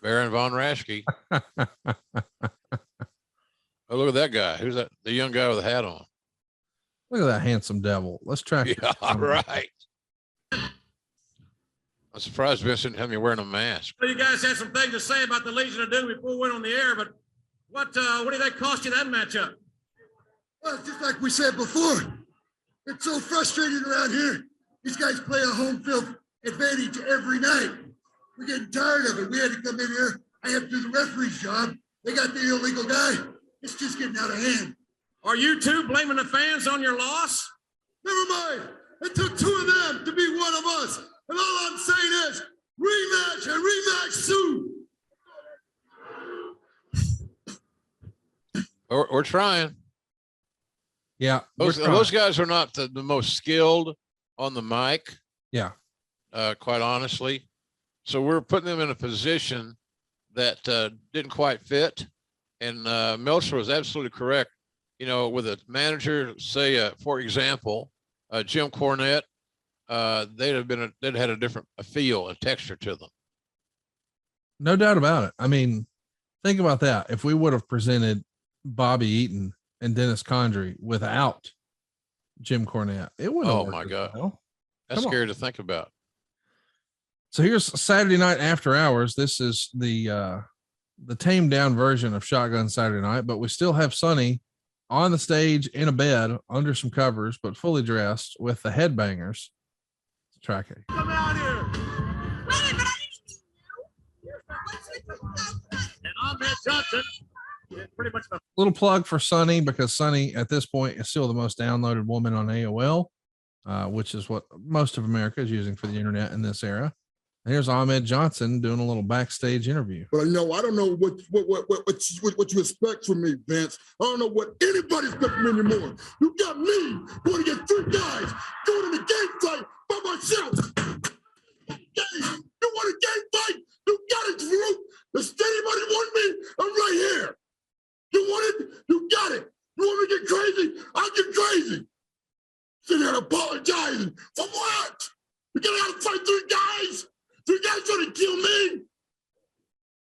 Baron von Raschke. Oh, look at that guy. Who's that? The young guy with the hat on. Look at that handsome devil. Let's track. Yeah, right. I'm surprised Vince didn't have me wearing a mask. Well, you guys had some things to say about the Legion of Doom before we went on the air, but what do they cost you that matchup? Well, just like we said before, it's so frustrating around here. These guys play a home field advantage every night. We're getting tired of it. We had to come in here. I have to do the referee's job. They got the illegal guy. It's just getting out of hand. Are you two blaming the fans on your loss? Never mind. It took two of them to be one of us. And all I'm saying is rematch and rematch soon. We're trying. Yeah. Those guys are not the most skilled on the mic. Yeah. Quite honestly. So we're putting them in a position that didn't quite fit. And Meltzer was absolutely correct. You know, with a manager, say, for example, Jim Cornette, they'd had a different feel and texture to them. No doubt about it. I mean, think about that. If we would have presented Bobby Eaton and Dennis Condrey without Jim Cornette, it wouldn't have worked. Oh my God. Well. That's scary to think about. So here's Saturday Night After Hours. This is the tamed down version of Shotgun Saturday Night, but we still have Sonny on the stage in a bed under some covers, but fully dressed with the Headbangers. Track it. Come out here. And Ahmed Johnson is pretty much the Little plug for Sonny, because Sonny at this point is still the most downloaded woman on AOL, which is what most of America is using for the internet in this era. And here's Ahmed Johnson doing a little backstage interview. But no, I don't know what you expect from me, Vince. I don't know what anybody expects from me anymore. You got me going to get three guys going in a game fight by myself. You want a game fight? You got it, Drew. Does anybody want me? I'm right here. You want it? You got it. You want me to get crazy? I'll get crazy. Sitting there apologizing. For what? You gotta fight three guys? Three guys trying to kill me?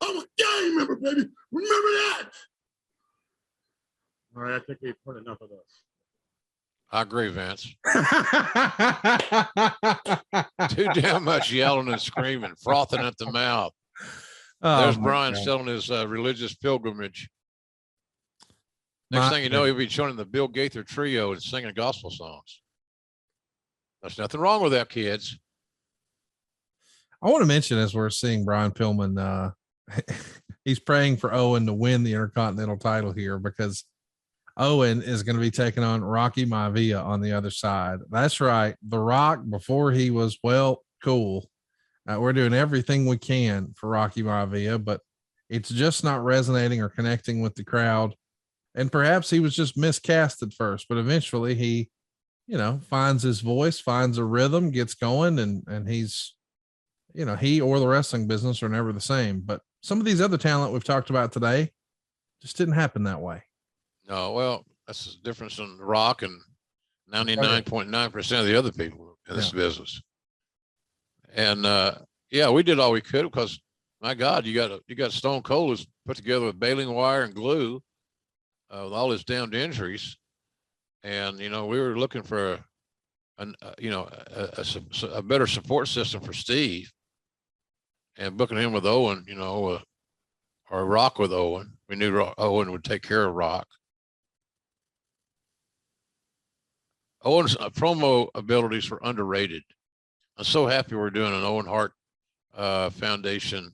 I'm a gang member, baby. Remember that. All right, I think we've put enough of this. I agree, Vince. Too damn much yelling and screaming, frothing at the mouth. There's Brian still on his religious pilgrimage. Next thing you know, he'll be joining the Bill Gaither trio and singing gospel songs. There's nothing wrong with that, kids. I want to mention, as we're seeing Brian Pillman, he's praying for Owen to win the Intercontinental title here, because Owen is going to be taking on Rocky Maivia on the other side. That's right. The Rock, before he was, well, cool. We're doing everything we can for Rocky Maivia, but it's just not resonating or connecting with the crowd. And perhaps he was just miscast at first, but eventually he, finds his voice, finds a rhythm, gets going, and he's, he or the wrestling business are never the same. But some of these other talent we've talked about today just didn't happen that way. No, well, that's the difference in Rock and 99.9% of the other people in this business. And we did all we could, because my God, you got Stone Cold who's put together with baling wire and glue with all his damned injuries. And, we were looking for a better support system for Steve, and booking him with Owen, or Rock with Owen. We knew Owen would take care of Rock. Owen's promo abilities were underrated. I'm so happy we're doing an Owen Hart Foundation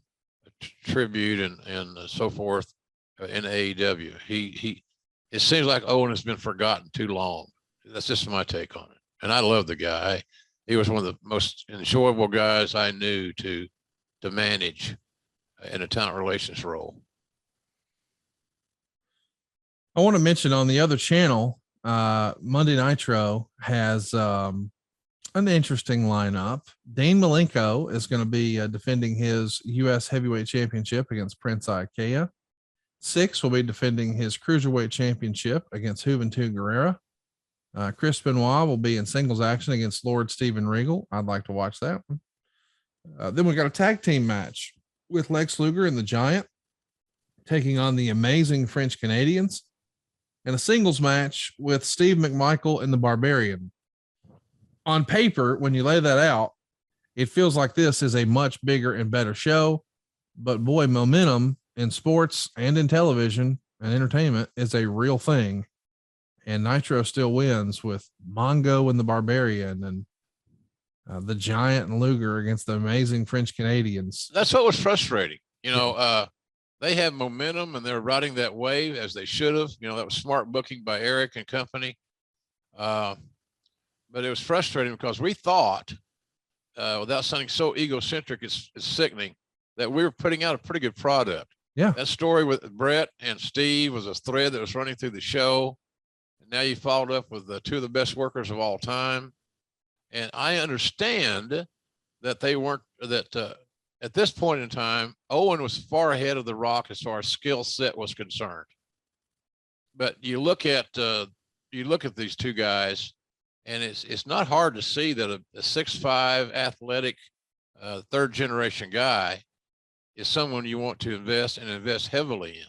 tribute and so forth in AEW. It seems like Owen has been forgotten too long. That's just my take on it. And I love the guy. He was one of the most enjoyable guys I knew to manage in a talent relations role. I want to mention on the other channel, Monday Nitro has an interesting lineup. Dane Malenko is going to be defending his U.S. Heavyweight Championship against Prince Ikea. Six will be defending his Cruiserweight Championship against Juventud Guerrera. Chris Benoit will be in singles action against Lord Steven Regal. I'd like to watch that one. Then we got a tag team match with Lex Luger and the Giant taking on the Amazing French Canadians, and a singles match with Steve McMichael and the Barbarian. On paper, when you lay that out, it feels like this is a much bigger and better show, but boy, momentum in sports and in television and entertainment is a real thing. And Nitro still wins with Mongo and the Barbarian and the Giant and Luger against the Amazing French Canadians. That's what was frustrating. They had momentum and they're riding that wave as they should have. That was smart booking by Eric and company. But it was frustrating because we thought, without sounding so egocentric, it's sickening, that we were putting out a pretty good product. Yeah. That story with Bret and Steve was a thread that was running through the show. And now you followed up with two of the best workers of all time. And I understand that they weren't, at this point in time, Owen was far ahead of The Rock as far as skill set was concerned. But you look at these two guys, and it's not hard to see that a 6'5" athletic third generation guy is someone you want to invest heavily in.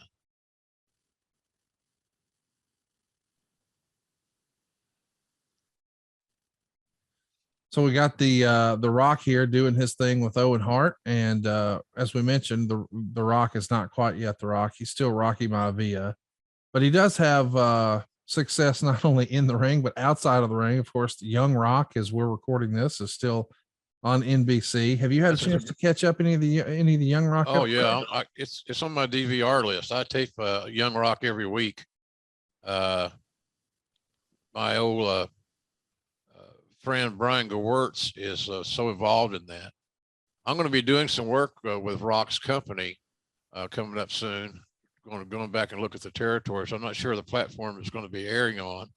So we got the Rock here doing his thing with Owen Hart, and as we mentioned, the Rock is not quite yet the Rock. He's still Rocky Maivia, but he does have success not only in the ring but outside of the ring. Of course, the Young Rock, as we're recording this, is still on NBC. Have you had a chance to catch up any of the Young Rock? Oh yeah, it's on my DVR list. I tape Young Rock every week. My old friend Brian Gewirtz is so involved in that. I'm going to be doing some work with Rock's company coming up soon. Going back and look at the territories. I'm not sure the platform is going to be airing on,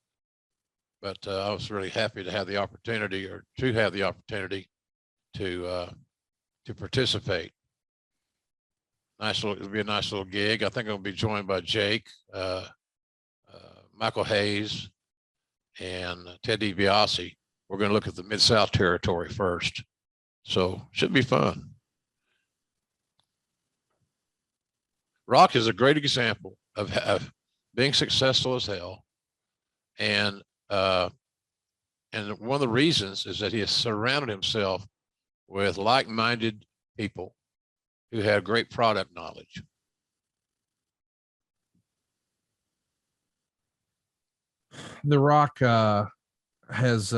but I was really happy to have the opportunity to participate. It'll be a nice little gig. I think I'll be joined by Jake, Michael Hayes, and Ted DiBiase. We're going to look at the Mid-South territory first. So should be fun. Rock is a great example of being successful as hell. And one of the reasons is that he has surrounded himself with like-minded people who have great product knowledge. The Rock has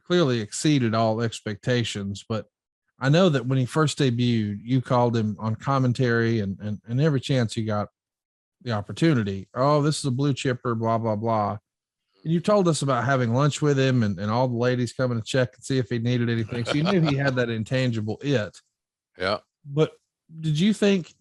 clearly exceeded all expectations, but I know that when he first debuted, you called him on commentary and every chance you got the opportunity. Oh, this is a blue chipper, blah, blah, blah. And you told us about having lunch with him and all the ladies coming to check and see if he needed anything. So you knew he had that intangible it. Yeah. But did you think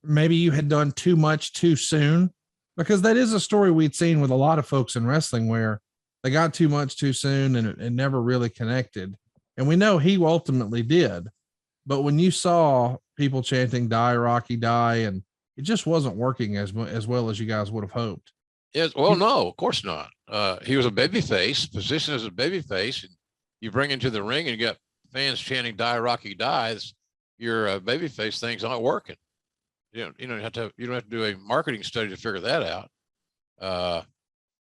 maybe you had done too much too soon? Because that is a story we'd seen with a lot of folks in wrestling where they got too much too soon and it never really connected. And we know he ultimately did. But when you saw people chanting "Die Rocky, die," and it just wasn't working as well as you guys would have hoped. Yes. Well, no, of course not. He was a babyface, positioned as a babyface, and you bring him to the ring and you got fans chanting "Die Rocky, die." Your babyface thing's not working. You don't have to do a marketing study to figure that out.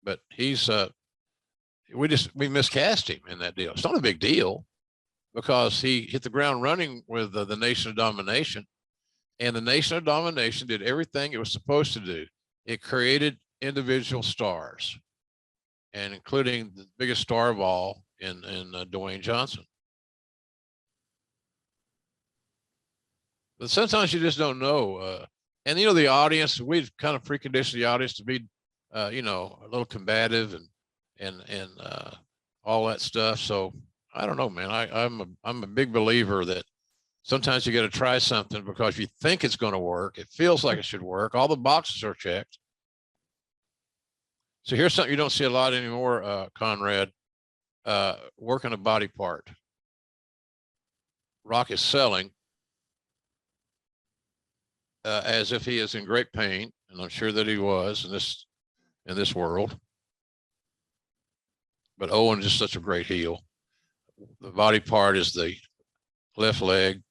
But he's we miscast him in that deal. It's not a big deal because he hit the ground running with the Nation of Domination, and the Nation of Domination did everything it was supposed to do. It created individual stars, and including the biggest star of all in Dwayne Johnson. But sometimes you just don't know. And the audience, we've kind of preconditioned the audience to be, a little combative and all that stuff. So I don't know, man. I'm a big believer that sometimes you got to try something because you think it's going to work. It feels like it should work. All the boxes are checked. So here's something you don't see a lot anymore, Conrad. Working a body part. Rock is selling as if he is in great pain, and I'm sure that he was in this world. But Owen is just such a great heel. The body part is the left leg.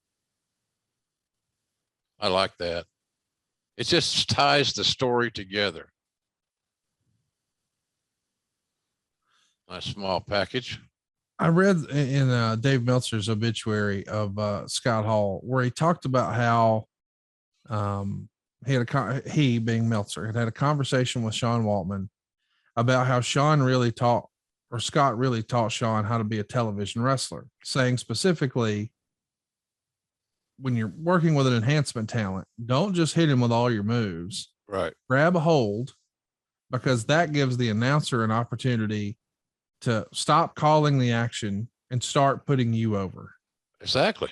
I like that. It just ties the story together. Nice small package. I read in Dave Meltzer's obituary of Scott Hall where he talked about how he being Meltzer had a conversation with Sean Waltman about how Scott really taught Sean how to be a television wrestler, saying specifically, when you're working with an enhancement talent, don't just hit him with all your moves. Right. Grab a hold, because that gives the announcer an opportunity to stop calling the action and start putting you over. Exactly.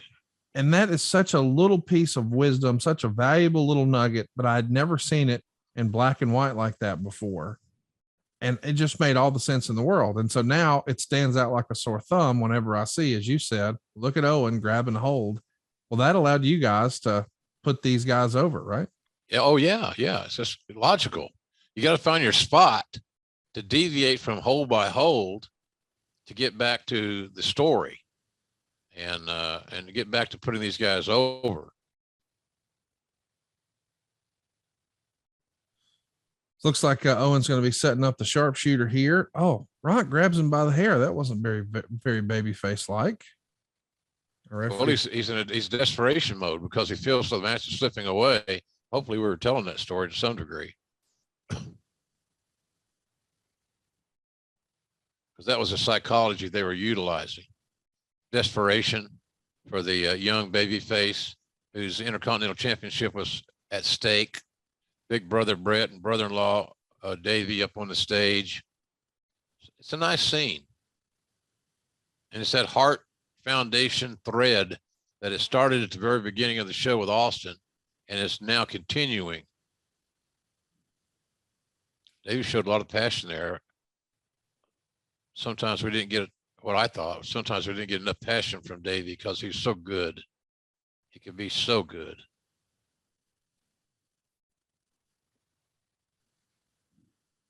And that is such a little piece of wisdom, such a valuable little nugget, but I'd never seen it in black and white like that before. And it just made all the sense in the world. And so now it stands out like a sore thumb whenever I see, as you said, look at Owen grabbing a hold. Well, that allowed you guys to put these guys over, right? Yeah. Oh, yeah. Yeah. It's just logical. You got to find your spot to deviate from hold by hold to get back to the story and to get back to putting these guys over. Looks like Owen's going to be setting up the sharpshooter here. Oh, Rock grabs him by the hair. That wasn't very baby face like. Well, he's in desperation mode because he feels the match is slipping away. Hopefully we were telling that story to some degree. Because that was the psychology they were utilizing. Desperation for the young baby face whose Intercontinental Championship was at stake. Big brother Bret and brother-in-law Davey up on the stage. It's a nice scene. And it's that Hart Foundation thread that it started at the very beginning of the show with Austin and it's now continuing. Davey showed a lot of passion there. Sometimes we didn't get what I thought. Sometimes we didn't get enough passion from Davey because he's so good. He can be so good.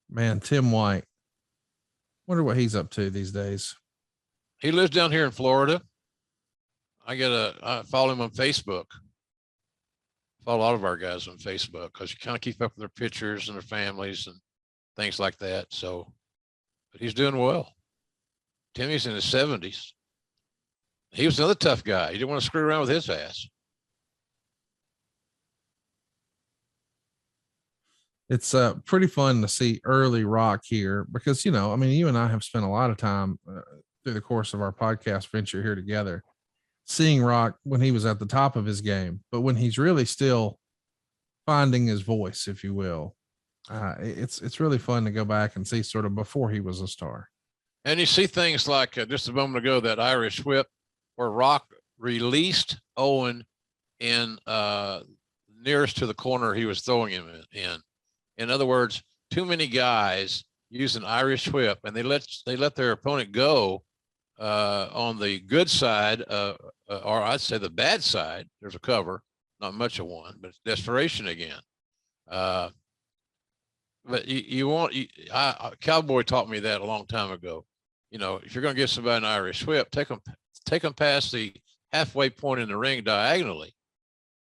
Man, Tim White. Wonder what he's up to these days. He lives down here in Florida. I follow him on Facebook. Follow a lot of our guys on Facebook because you kind of keep up with their pictures and their families and things like that. So, but he's doing well. Timmy's in his 70s. He was another tough guy. He didn't want to screw around with his ass. It's pretty fun to see early Rock here because, you and I have spent a lot of time through the course of our podcast venture here together, seeing Rock when he was at the top of his game, but when he's really still finding his voice, if you will, it's really fun to go back and see sort of before he was a star. And you see things like just a moment ago, that Irish whip where Rock released Owen in nearest to the corner he was throwing him in. In other words, too many guys use an Irish whip and they let their opponent go on the good side, or I'd say the bad side. There's a cover, not much of one, but it's desperation again. But Cowboy taught me that a long time ago. If you're going to give somebody an Irish whip, take them past the halfway point in the ring diagonally,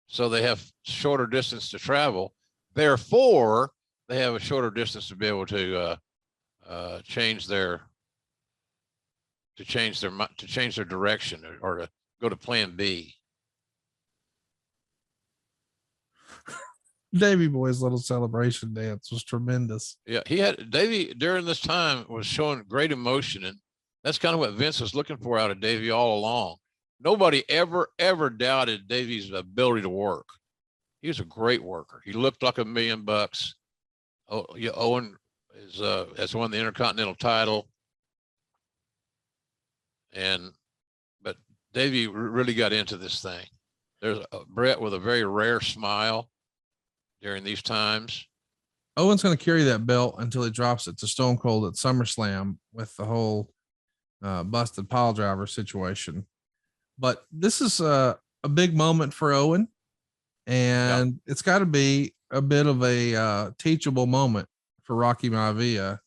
so they have shorter distance to travel. Therefore, they have a shorter distance to be able to change their direction or to go to plan B. Davey Boy's little celebration dance was tremendous. Yeah, Davey during this time was showing great emotion, and that's kind of what Vince was looking for out of Davey all along. Nobody ever doubted Davey's ability to work. He was a great worker. He looked like $1 million. Oh, yeah, Owen has won the Intercontinental title, but Davey really got into this thing. There's Bret with a very rare smile during these times. Owen's going to carry that belt until he drops it to Stone Cold at SummerSlam with the whole busted pile driver situation. But this is a big moment for Owen, and it's got to be a bit of a teachable moment for Rocky Maivia.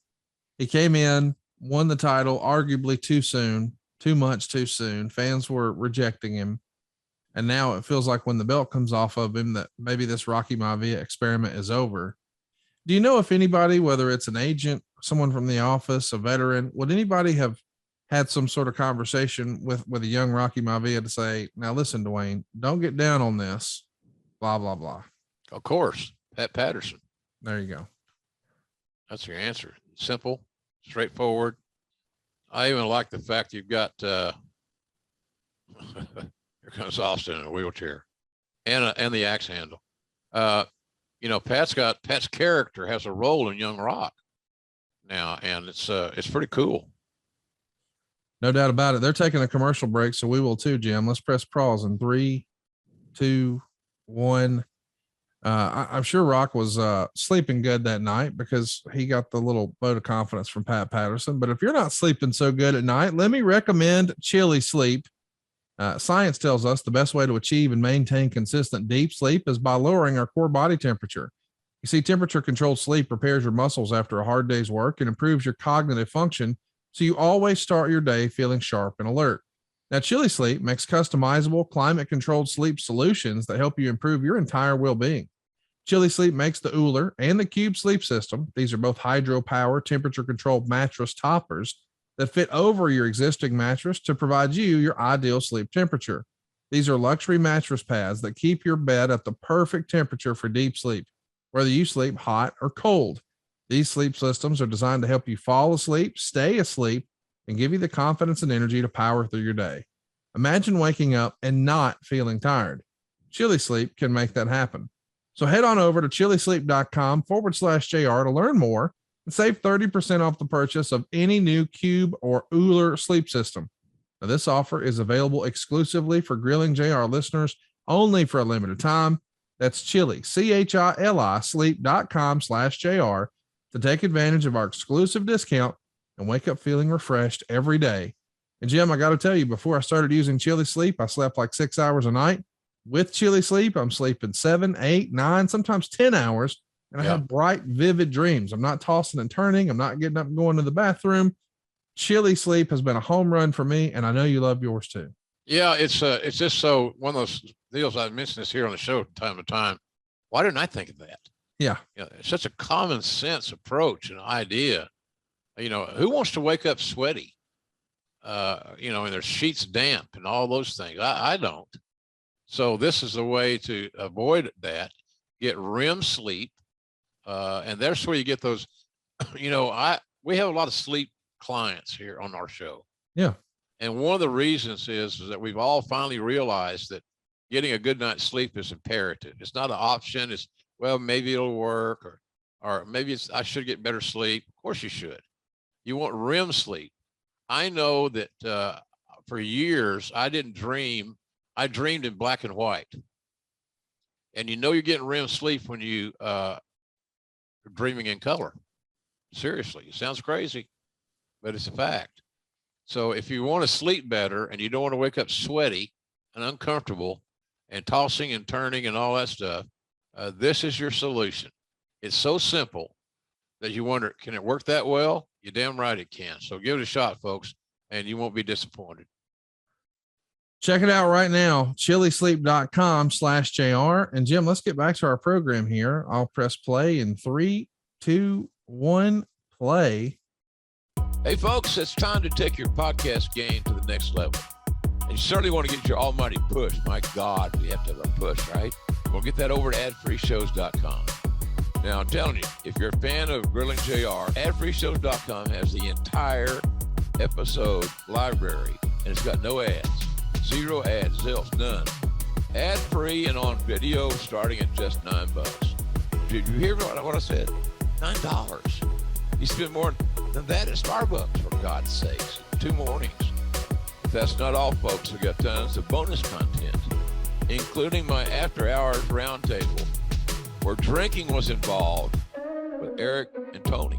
He came in won the title arguably too soon, too much too soon. Fans were rejecting him. And now it feels like when the belt comes off of him that maybe this Rocky Maivia experiment is over. Do you know if anybody, whether it's an agent, someone from the office, a veteran, would anybody have had some sort of conversation with a young Rocky Maivia to say, now listen, Dwayne, don't get down on this, blah, blah, blah. Of course, Pat Patterson. There you go. That's your answer. Simple, straightforward. I even like the fact you've got, here comes Austin in a wheelchair and the axe handle. You know, Pat's character has a role in Young Rock now, and it's pretty cool. No doubt about it. They're taking a commercial break, so we will too, Jim. Let's press pause in 3, 2, 1. I'm sure Rock was sleeping good that night because he got the little vote of confidence from Pat Patterson. But if you're not sleeping so good at night, let me recommend Chili Sleep. Science tells us the best way to achieve and maintain consistent deep sleep is by lowering our core body temperature. You see, temperature controlled sleep repairs your muscles after a hard day's work and improves your cognitive function, so you always start your day feeling sharp and alert. Now, Chili Sleep makes customizable, climate-controlled sleep solutions that help you improve your entire well-being. Chili Sleep makes the Uller and the Cube sleep system. These are both hydro-power, temperature-controlled mattress toppers that fit over your existing mattress to provide you your ideal sleep temperature. These are luxury mattress pads that keep your bed at the perfect temperature for deep sleep, whether you sleep hot or cold. These sleep systems are designed to help you fall asleep, stay asleep, and give you the confidence and energy to power through your day. Imagine waking up and not feeling tired. Chili Sleep can make that happen. So head on over to chilisleep.com/JR to learn more and save 30% off the purchase of any new Cube or Uller sleep system. Now, this offer is available exclusively for Grilling JR listeners only for a limited time. That's Chili, CHILI, sleep.com/JR to take advantage of our exclusive discount and wake up feeling refreshed every day. And Jim, I got to tell you, before I started using Chili Sleep, I slept like 6 hours a night. With Chili Sleep, I'm sleeping 7, 8, 9, sometimes 10 hours. And I have bright, vivid dreams. I'm not tossing and turning. I'm not getting up and going to the bathroom. Chili Sleep has been a home run for me, and I know you love yours too. Yeah, it's just so one of those deals. I mentioned this here on the show time to time. Why didn't I think of that? Yeah, it's such a common sense approach and idea. You know, who wants to wake up sweaty? And their sheets damp and all those things. I don't. So this is a way to avoid that. Get REM sleep. And that's where you get those, we have a lot of sleep clients here on our show. Yeah. And one of the reasons is that we've all finally realized that getting a good night's sleep is imperative. It's not an option. It's, well, maybe it'll work or maybe I should get better sleep. Of course you should. You want REM sleep. I know that for years I didn't dream. I dreamed in black and white. And you're getting REM sleep when you dreaming in color. Seriously, it sounds crazy, but it's a fact. So if you want to sleep better and you don't want to wake up sweaty and uncomfortable and tossing and turning and all that stuff, this is your solution. It's so simple that you wonder, can it work that well? You're damn right it can. So give it a shot, folks, and you won't be disappointed. Check it out right now, chilisleep.com/JR. And Jim, let's get back to our program here. I'll press play in 3, 2, 1, play. Hey, folks, it's time to take your podcast game to the next level. And you certainly want to get your almighty push. My God, we have to have a push, right? We'll get that over to adfreeshows.com. Now, I'm telling you, if you're a fan of Grilling JR, adfreeshows.com has the entire episode library, and it's got no ads. 0 ads, zilch, none. Ad-free and on video starting at just $9. Did you hear what I said? $9. You spend more than that at Starbucks, for God's sakes. 2 mornings. But that's not all, folks. We got tons of bonus content, including my after-hours roundtable, where drinking was involved with Eric and Tony.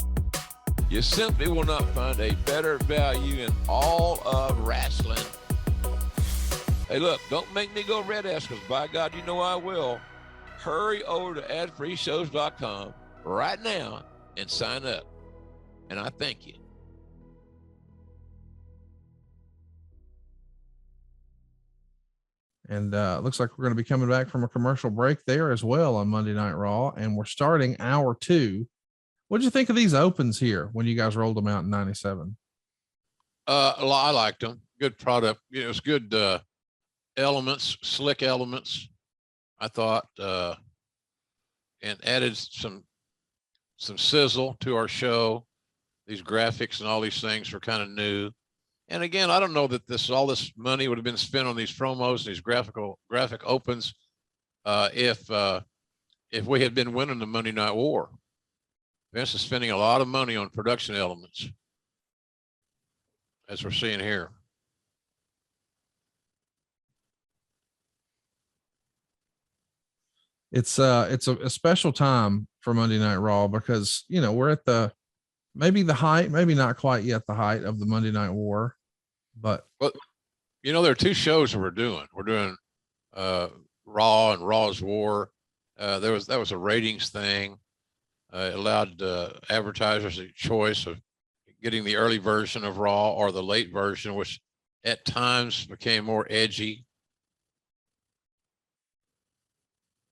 You simply will not find a better value in all of wrestling. Hey, look, don't make me go red ass, because by God, you know I will. Hurry over to adfreeshows.com right now and sign up. And I thank you. And looks like we're going to be coming back from a commercial break there as well on Monday Night Raw. And we're starting hour 2. What did you think of these opens here when you guys rolled them out in 97? I liked them. Good product. It was good elements, slick elements, I thought, and added some sizzle to our show. These graphics and all these things were kind of new. And again, I don't know that all this money would have been spent on these promos, these graphic opens, if we had been winning the Monday Night War. Vince is spending a lot of money on production elements, as we're seeing here. It's a special time for Monday Night Raw because, we're at maybe the height, maybe not quite yet the height of the Monday Night War, but there are 2 shows that we're doing. We're doing Raw and Raw's War. That was a ratings thing. It allowed advertisers a choice of getting the early version of Raw or the late version, which at times became more edgy.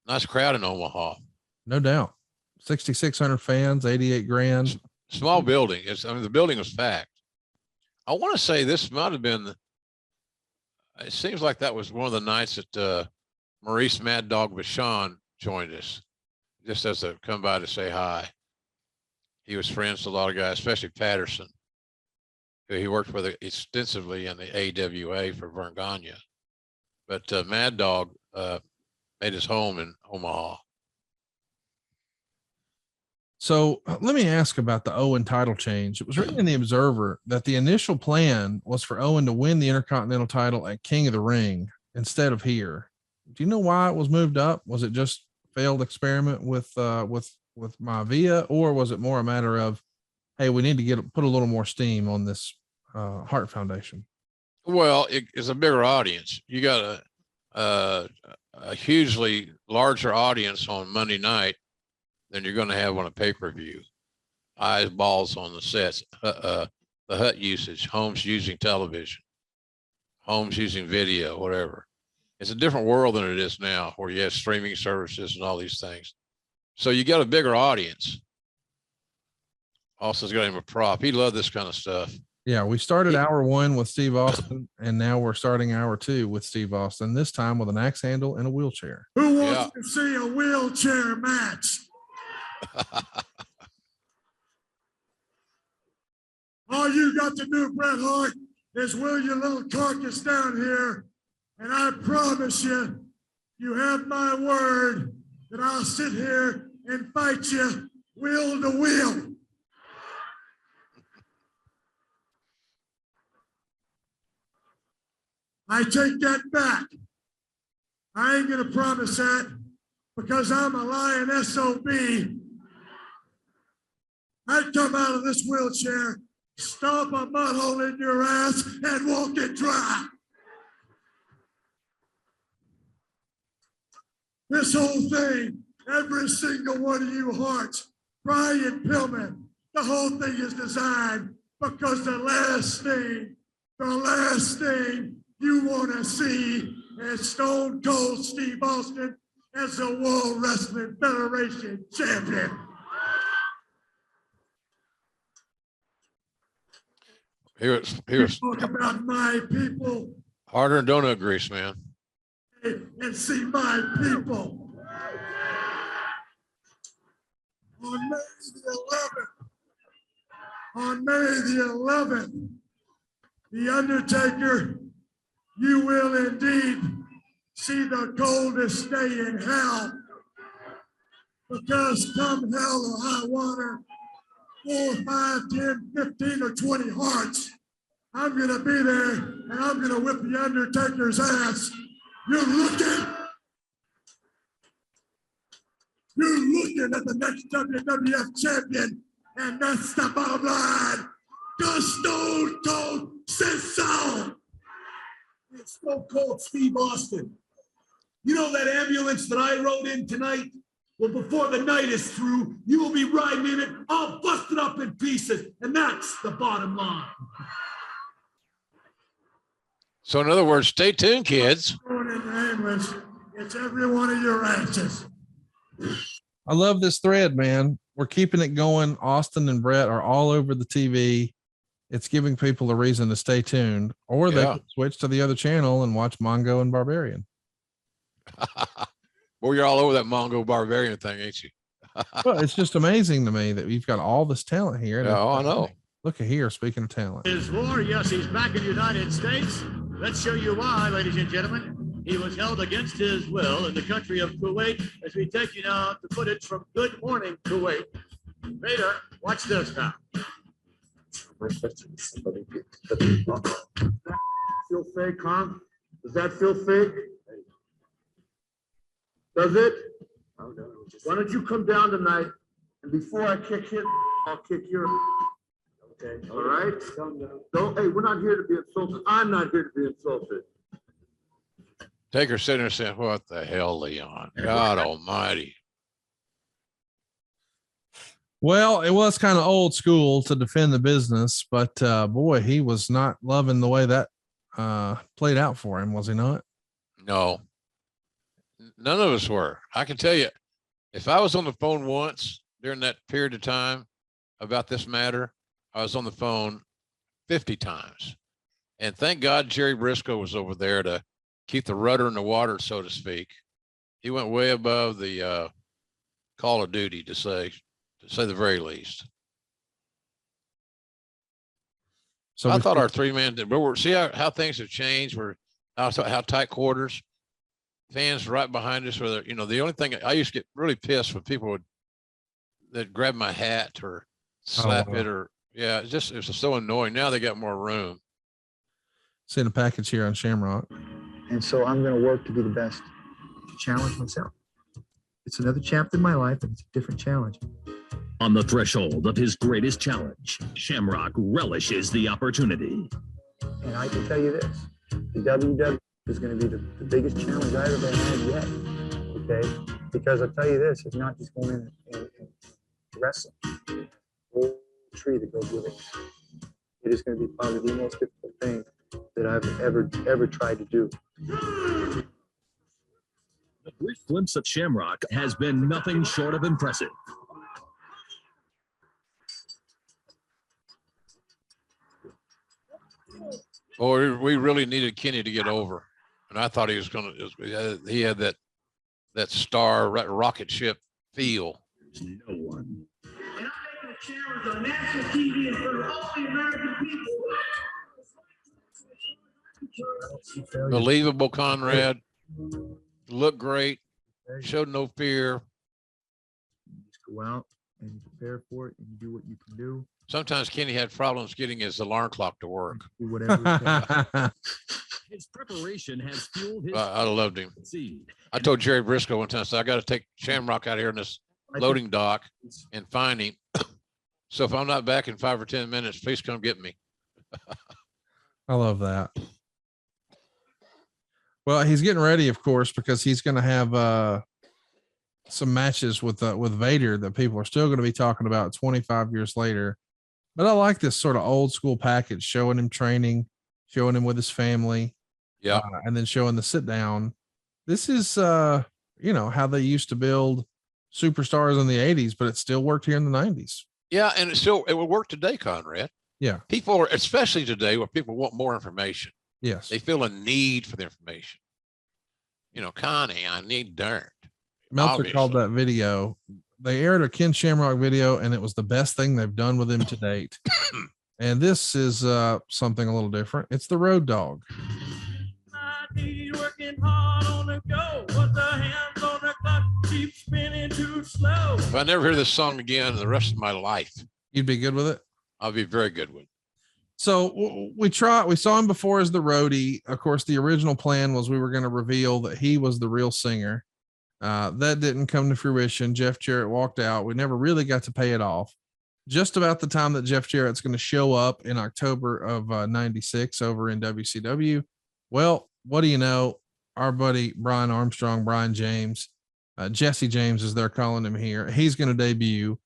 Nice crowd in Omaha. No doubt. 6,600 fans, 88 grand. Small building. The building was packed. I want to say this might have been, it seems like that was one of the nights that Maurice Mad Dog Vachon joined us, just as a come by to say hi. He was friends with a lot of guys, especially Patterson, who he worked with extensively in the AWA for Vern Gagne. But Mad Dog made his home in Omaha. So let me ask about the Owen title change. It was written in the Observer that the initial plan was for Owen to win the Intercontinental title at King of the Ring instead of here. Do you know why it was moved up? Was it just failed experiment with Maivia, or was it more a matter of, hey, we need to put a little more steam on this Hart Foundation? Well, it's a bigger audience. You got a hugely larger audience on Monday night than you're going to have on a pay-per-view. Eyes, balls on the sets, the hut usage, homes using television, homes using video, whatever. It's a different world than it is now, where you have streaming services and all these things. So you got a bigger audience. Also, got him a prop. He loved this kind of stuff. Yeah, we started hour 1 with Steve Austin, and now we're starting hour 2 with Steve Austin, this time with an axe handle and a wheelchair. Who wants to see a wheelchair match? All you got to do, Bret Hart, is wheel your little carcass down here, and I promise you, you have my word that I'll sit here and fight you wheel to wheel. I take that back. I ain't gonna promise that because I'm a lying SOB. I'd come out of this wheelchair, stomp a mud hole in your ass, and walk it dry. This whole thing, every single one of you hearts, Brian Pillman, the whole thing is designed because the last thing you want to see is Stone Cold Steve Austin as the World Wrestling Federation champion. Here's talk about my people. Harder than donut grease, man. And see my people. On May the 11th, the Undertaker, you will indeed see the coldest day in hell. Because come hell or high water, 4, 5, 10, 15, or 20 hearts, I'm gonna be there and I'm gonna whip the Undertaker's ass. You're looking at the next WWF champion, and that's the bottom line. Because Stone Cold says so. It's Stone Cold Steve Austin. You know that ambulance that I rode in tonight? Well, before the night is through, you will be riding in it, all busted up in pieces, and that's the bottom line. So in other words, stay tuned, kids. Going in nameless. It's every one of your answers. I love this thread, man. We're keeping it going. Austin and Bret are all over the TV. It's giving people a reason to stay tuned, or they could switch to the other channel and watch Mongo and Barbarian. Well, you're all over that Mongo Barbarian thing, ain't you? Well, it's just amazing to me that we've got all this talent here. Yeah, I know. Look at here. Speaking of talent, His war, yes, he's back in the United States. Let's show you why, ladies and gentlemen. He was held against his will in the country of Kuwait, as we take you now to footage from Good Morning Kuwait. Vader, watch this now. Feel fake, huh? Does that feel fake? Does it? Why don't you come down tonight, and before I kick him, I'll kick your. Okay. All right. Don't. Hey, we're not here to be insulted. I'm not here to be insulted. Taker sitting there saying, "What the hell, Leon? God Almighty!" well, it was kind of old school to defend the business, but boy, he was not loving the way that played out for him, was he not? No, none of us were. I can tell you, if I was on the phone once during that period of time about this matter, I was on the phone 50 times. And thank God Jerry Briscoe was over there to keep the rudder in the water, so to speak. He went way above the call of duty, to say the very least. So I thought our 3-man did, but we're see how things have changed. We're how tight quarters, fans right behind us. Whether the only thing I used to get really pissed when people that grab my hat or slap it, or it was just so annoying. Now they got more room. Seeing a package here on Shamrock. And so I'm going to work to be the best, to challenge myself. It's another chapter in my life, and it's a different challenge. On the threshold of his greatest challenge, Shamrock relishes the opportunity. And I can tell you this, the WWE is going to be the biggest challenge I've ever had yet, okay? Because I'll tell you this, it's not just going in and wrestling. The whole tree that goes with it. It is going to be probably the most difficult thing that I've ever tried to do. The brief glimpse of Shamrock has been nothing short of impressive. Or we really needed Kenny to get over, and I thought he was going to. He had that star rocket ship feel. There's no one. And I'm making a challenge on national TV in front of all the American people. Believable, Conrad. Looked great. Showed no fear. Just go out and you prepare for it and you do what you can do. Sometimes Kenny had problems getting his alarm clock to work. Do whatever. His preparation has fueled his. I loved him. I told Jerry Briscoe one time, I said, I got to take Shamrock out here in this loading dock and find him. So if I'm not back in 5 or 10 minutes, please come get me. I love that. Well, he's getting ready, of course, because he's going to have some matches with Vader that people are still going to be talking about 25 years later. But I like this sort of old school package, showing him training, showing him with his family, and then showing the sit down. This is, how they used to build superstars in the 80s, but it still worked here in the 90s. Yeah, and it will work today, Conrad. Yeah, people are, especially today, where people want more information. Yes. They feel a need for the information. Connie, I need dirt. Meltzer called that video. They aired a Ken Shamrock video, and it was the best thing they've done with him to date. And this is something a little different. It's the Road Dogg. Working hard on the go, but the hands on the clock keep spinning too slow. If I never hear this song again the rest of my life, you'd be good with it? I'll be very good with it. So we saw him before as the roadie. Of course, the original plan was we were going to reveal that he was the real singer. That didn't come to fruition. Jeff Jarrett walked out. We never really got to pay it off. Just about the time that Jeff Jarrett's going to show up in October of 96 over in WCW. Well, what do you know? Our buddy Brian Armstrong, Brian James, Jesse James, as they're calling him here, he's going to debut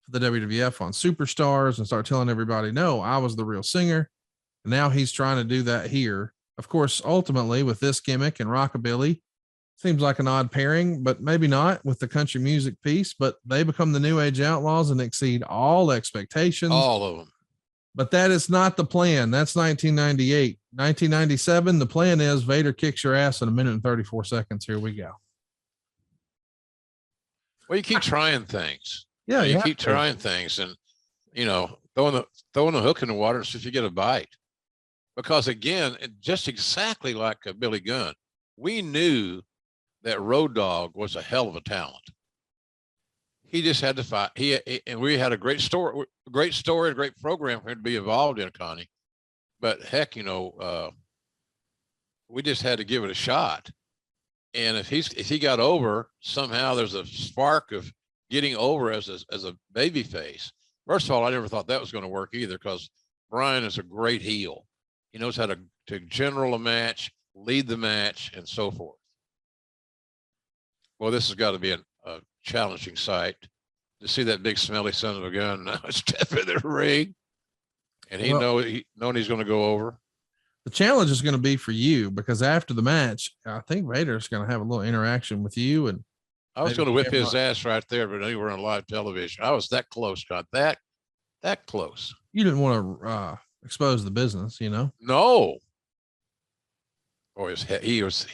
for the WWF on Superstars and start telling everybody, no, I was the real singer. And now he's trying to do that here of course, ultimately with this gimmick and Rockabilly, seems like an odd pairing, but maybe not with the country music piece, but they become the New Age Outlaws and exceed all expectations. All of them. But that is not the plan. That's 1998. 1997, the plan is Vader kicks your ass in 1 minute and 34 seconds. Here we go. Well, you keep trying things. Yeah, you keep trying things, and throwing the hook in the water and see if you get a bite. Because again, just exactly like Billy Gunn, we knew that Road Dogg was a hell of a talent. He just had to fight. And we had a great story, a great program for him to be involved in, Connie. But heck, we just had to give it a shot. And if he got over somehow, there's a spark of getting over as a baby face. First of all, I never thought that was going to work either, because Brian is a great heel. He knows how to general a match, lead the match, and so forth. Well, this has got to be a challenging sight to see that big smelly son of a gun now step in the ring, and knowing he's going to go over. The challenge is going to be for you, because after the match, I think Vader's going to have a little interaction with you. And I was going to whip his ass right there, but they were on live television. I was that close, Scott. That close. You didn't want to expose the business, No. Boy, he was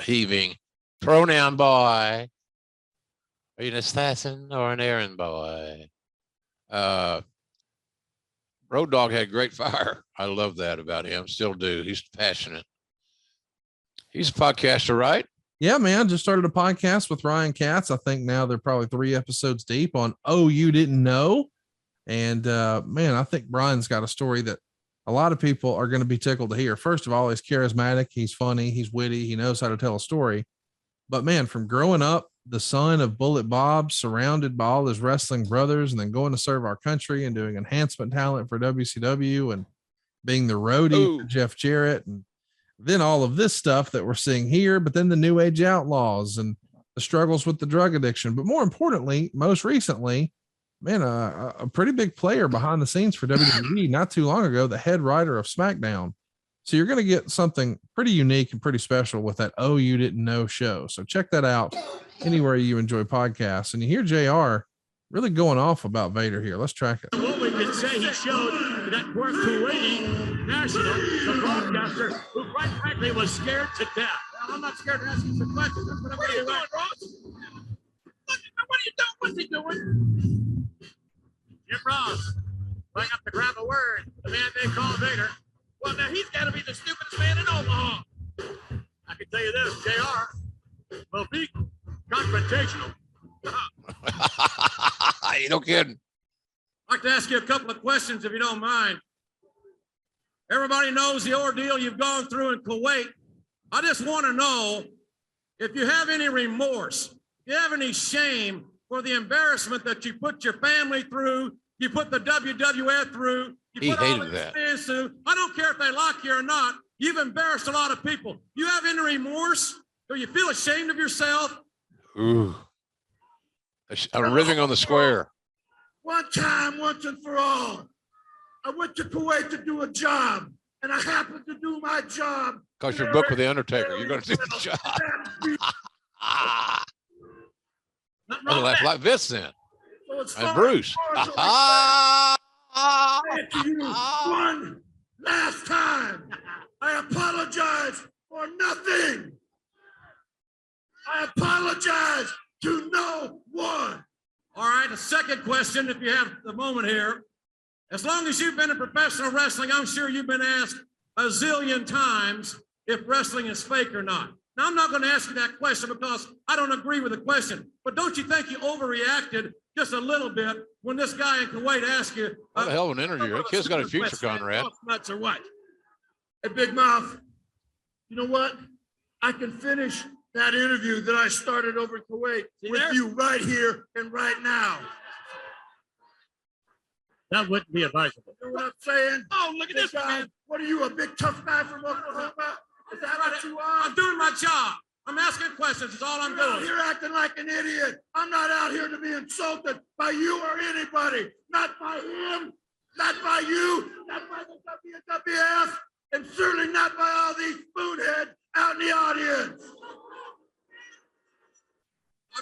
heaving. Pronoun boy. Are you an assassin or an errand boy? Road Dogg had great fire. I love that about him. Still do. He's passionate. He's a podcaster, right? Yeah, man. Just started a podcast with Ryan Katz. I think now they're probably 3 episodes deep on Oh You Didn't Know. And man, I think Brian's got a story that a lot of people are going to be tickled to hear. First of all, he's charismatic. He's funny. He's witty. He knows how to tell a story. But man, from growing up, the son of Bullet Bob, surrounded by all his wrestling brothers, and then going to serve our country and doing enhancement talent for WCW and being the roadie for Jeff Jarrett, and then all of this stuff that we're seeing here, but then the New Age Outlaws and the struggles with the drug addiction. But more importantly, most recently, man, a pretty big player behind the scenes for WWE not too long ago, the head writer of SmackDown. So you're going to get something pretty unique and pretty special with that Oh You Didn't Know show. So check that out anywhere you enjoy podcasts. And you hear JR really going off about Vader here. Let's track it. What we can say, he showed that poor Kuwaiti national, the broadcaster, who quite frankly was scared to death. Well, I'm not scared to ask you some questions. That's what I'm going to do. Ross? What are you doing? What's he doing? Jim Ross, going up to grab a word. The man they call Vader. Well, now he's got to be the stupidest man in Omaha. I can tell you this, JR will be confrontational. You no kidding. I'd like to ask you a couple of questions, if you don't mind. Everybody knows the ordeal you've gone through in Kuwait. I just want to know if you have any remorse, if you have any shame for the embarrassment that you put your family through, you put the WWF through, he hated that. Through. I don't care if they like you or not. You've embarrassed a lot of people. You have any remorse? Do you feel ashamed of yourself? Ooh. I'm living on the square. One time, once and for all, I went to Kuwait to do a job, and I happened to do my job. Because you're booked with the Undertaker. You're going to do the job. I laugh like this then. So and Bruce. To you one last time. I apologize for nothing. I apologize to no one. All right, a second question, if you have the moment here. As long as you've been in professional wrestling, I'm sure you've been asked a zillion times if wrestling is fake or not. Now, I'm not going to ask you that question because I don't agree with the question. But don't you think you overreacted just a little bit when this guy in Kuwait asked you? What the hell of an interview. That kid's got a future, Conrad. Nuts or what? Hey, Big Mouth, you know what? I can finish that interview that I started over in Kuwait with you right here and right now. That wouldn't be advisable. You know what I'm saying? Oh, look at this guy. man. What are you, a big tough guy from Oklahoma? Is that what you are? I'm doing my job. I'm asking questions. That's all I'm doing. You're acting like an idiot. I'm not out here to be insulted by you or anybody. Not by him, not by you, not by the WWF, and certainly not by all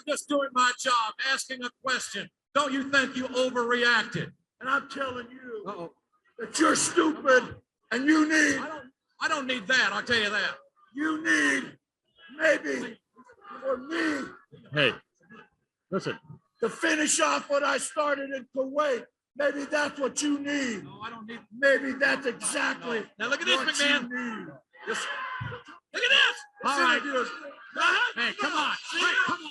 just doing my job, asking a question. Don't you think you overreacted? And I'm telling you that you're stupid and you need, I don't need that. I'll tell you that. you need maybe for me Hey, listen. to finish off what I started in Kuwait. Maybe that's what you need. No, I don't need. Maybe that's exactly. Now look at this, what McMahon. you need. Look at this. All right. Hey, come on. Hey, come on.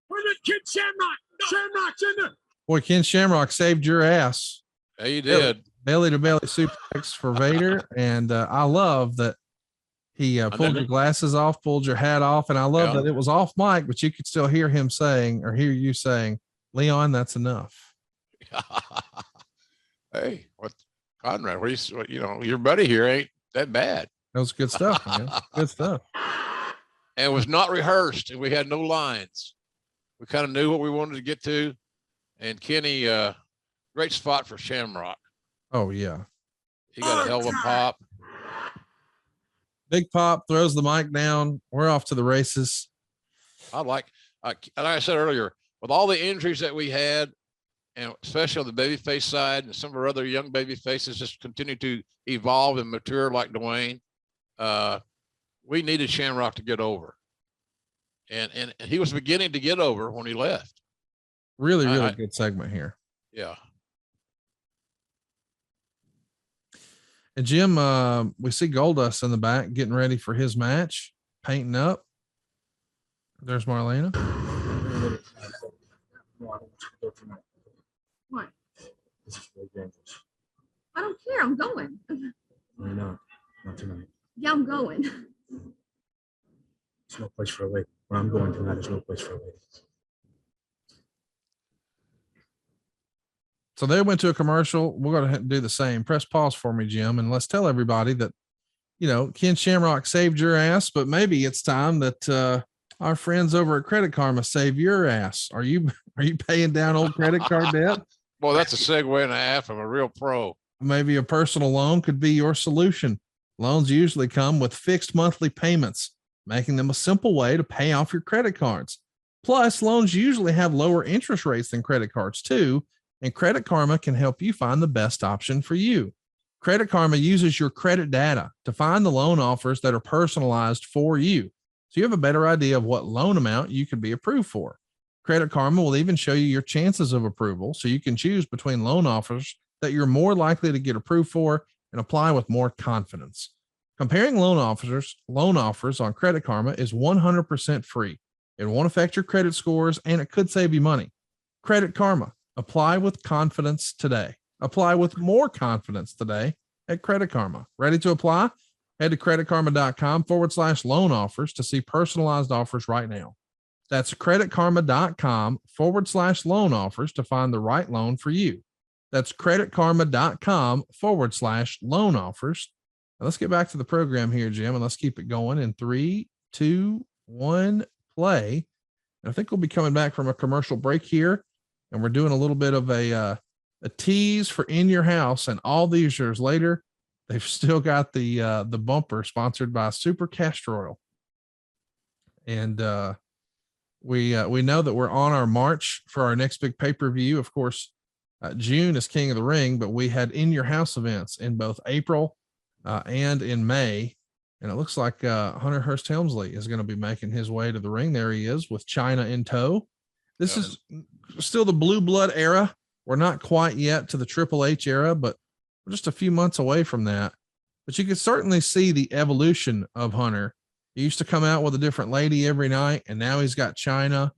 Where's the kid Shamrock? Shamrock's in there. Boy, Ken Shamrock saved your ass. Yeah, you did. Belly to belly suplex for Vader. And I love that he pulled your glasses off, pulled your hat off. And I love that it was off mic, but you could still hear him saying, or hear you saying, Leon, that's enough. Hey, what, Conrad? Your buddy here ain't that bad. That was good stuff, man. Good stuff. And it was not rehearsed, and we had no lines. We kind of knew what we wanted to get to. And Kenny, great spot for Shamrock. Oh, yeah. He got a hell of a pop. Big pop, throws the mic down. We're off to the races. Like I said earlier, with all the injuries that we had, and especially on the babyface side, and some of our other young baby faces just continue to evolve and mature like Dwayne, we needed Shamrock to get over. And he was beginning to get over when he left. Really good segment here. Yeah. And Jim, we see Goldust in the back getting ready for his match, painting up. There's Marlena. What? This is very dangerous. I don't care. I'm going. Why not? Not tonight. Yeah, I'm going. There's no place for a lady. Where I'm going tonight, there's no place for a lady. So they went to a commercial. We're going to do the same. Press pause for me, Jim, and let's tell everybody that, Ken Shamrock saved your ass, but maybe it's time that our friends over at Credit Karma save your ass. Are you paying down old credit card debt? Well, that's a segue and a half from a real pro. Maybe a personal loan could be your solution. Loans usually come with fixed monthly payments, making them a simple way to pay off your credit cards. Plus, loans usually have lower interest rates than credit cards too, and Credit Karma can help you find the best option for you. Credit Karma uses your credit data to find the loan offers that are personalized for you, so you have a better idea of what loan amount you could be approved for. Credit Karma will even show you your chances of approval, so you can choose between loan offers that you're more likely to get approved for and apply with more confidence. Comparing loan offers on Credit Karma is 100% free. It won't affect your credit scores, and it could save you money. Credit Karma. Apply with confidence today. Apply with more confidence today at Credit Karma. Ready to apply? Head to creditkarma.com/loan offers to see personalized offers right now. That's creditkarma.com/loan offers to find the right loan for you. That's creditkarma.com/loan offers. Now let's get back to the program here, Jim, and let's keep it going in 3, 2, 1, play. And I think we'll be coming back from a commercial break here. And we're doing a little bit of a tease for In Your House. And all these years later, they've still got the bumper sponsored by Super Castor Oil. And we know that we're on our march for our next big pay-per-view. Of course, June is King of the Ring, but we had In Your House events in both April and in May. And it looks like Hunter Hearst Helmsley is going to be making his way to the ring. There he is with China in tow. This is still the blue blood era. We're not quite yet to the Triple H era, but we're just a few months away from that. But you can certainly see the evolution of Hunter. He used to come out with a different lady every night, and now he's got China,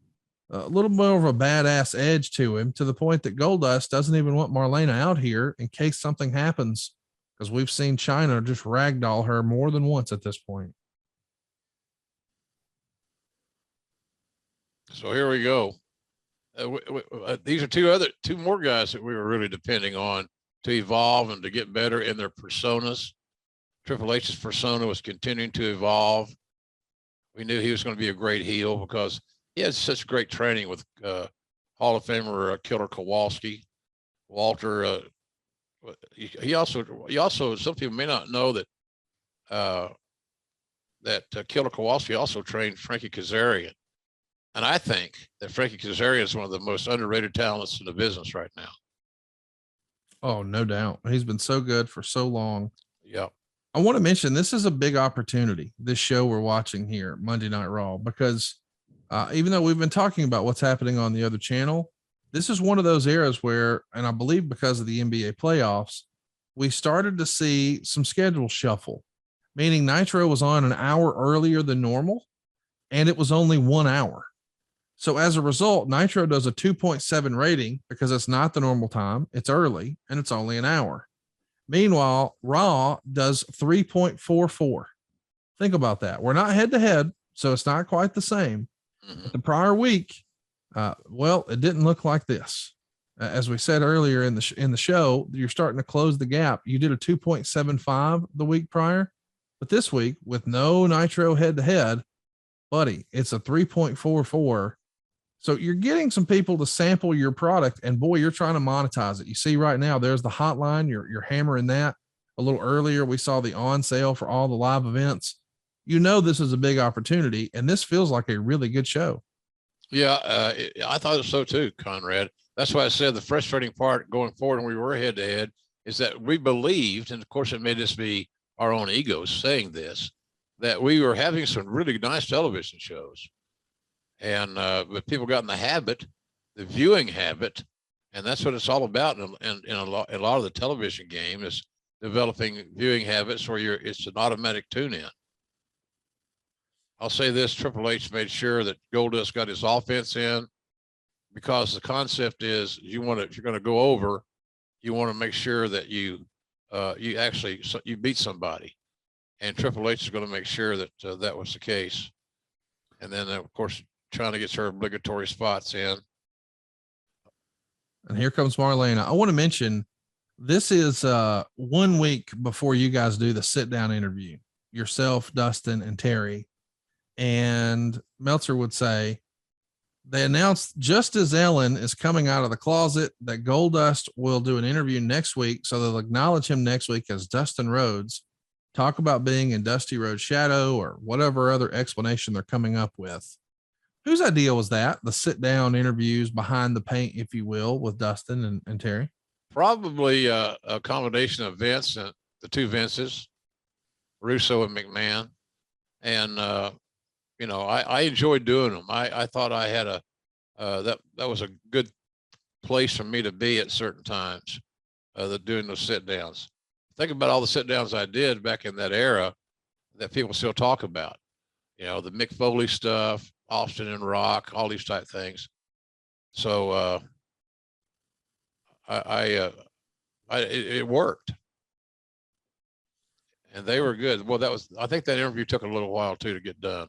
a little more of a badass edge to him, to the point that Goldust doesn't even want Marlena out here in case something happens, because we've seen China just ragdoll her more than once at this point. So here we go. These are two more guys that we were really depending on to evolve and to get better in their personas. Triple H's persona was continuing to evolve. We knew he was going to be a great heel because he had such great training with Hall of Famer Killer Kowalski. Walter, he also, some people may not know that Killer Kowalski also trained Frankie Kazarian. And I think that Frankie Kazarian is one of the most underrated talents in the business right now. Oh, no doubt. He's been so good for so long. Yep. I want to mention this is a big opportunity, this show we're watching here, Monday Night Raw, because even though we've been talking about what's happening on the other channel, this is one of those eras where, and I believe because of the NBA playoffs, we started to see some schedule shuffle, meaning Nitro was on an hour earlier than normal, and it was only 1 hour. So as a result, Nitro does a 2.7 rating because it's not the normal time. It's early and it's only an hour. Meanwhile, Raw does 3.44. Think about that. We're not head to head, so it's not quite the same. But the prior week, well, it didn't look like this. As we said earlier in the show, you're starting to close the gap. You did a 2.75 the week prior, but this week with no Nitro head to head, buddy, it's a 3.44. So you're getting some people to sample your product, and boy, you're trying to monetize it. You see right now, there's the hotline. You're hammering that. A little earlier, we saw the on sale for all the live events. You know, this is a big opportunity, and this feels like a really good show. Yeah, I thought so too, Conrad. That's why I said the frustrating part going forward when we were head to head is that we believed, and of course it may just be our own egos saying this, that we were having some really nice television shows. And but people got in the habit, the viewing habit, and that's what it's all about in a lot of the television game is developing viewing habits where it's an automatic tune-in. I'll say this: Triple H made sure that Goldust got his offense in, because the concept is if you're going to go over, you want to make sure that you beat somebody, and Triple H is going to make sure that that was the case. And then of course, trying to get her obligatory spots in. And here comes Marlena. I want to mention this is 1 week before you guys do the sit down interview, yourself, Dustin, and Terry. And Meltzer would say, they announced just as Ellen is coming out of the closet that Goldust will do an interview next week. So they'll acknowledge him next week as Dustin Rhodes, talk about being in Dusty Rhodes' shadow or whatever other explanation they're coming up with. Whose idea was that? The sit down interviews behind the paint, if you will, with Dustin and Terry? Probably a combination of Vince and the two Vinces, Russo and McMahon. And, I enjoyed doing them. I thought I had that was a good place for me to be at certain times, doing those sit downs. Think about all the sit downs I did back in that era that people still talk about, the Mick Foley stuff, Austin and Rock, all these type things. So it worked, and they were good. Well, I think that interview took a little while too to get done.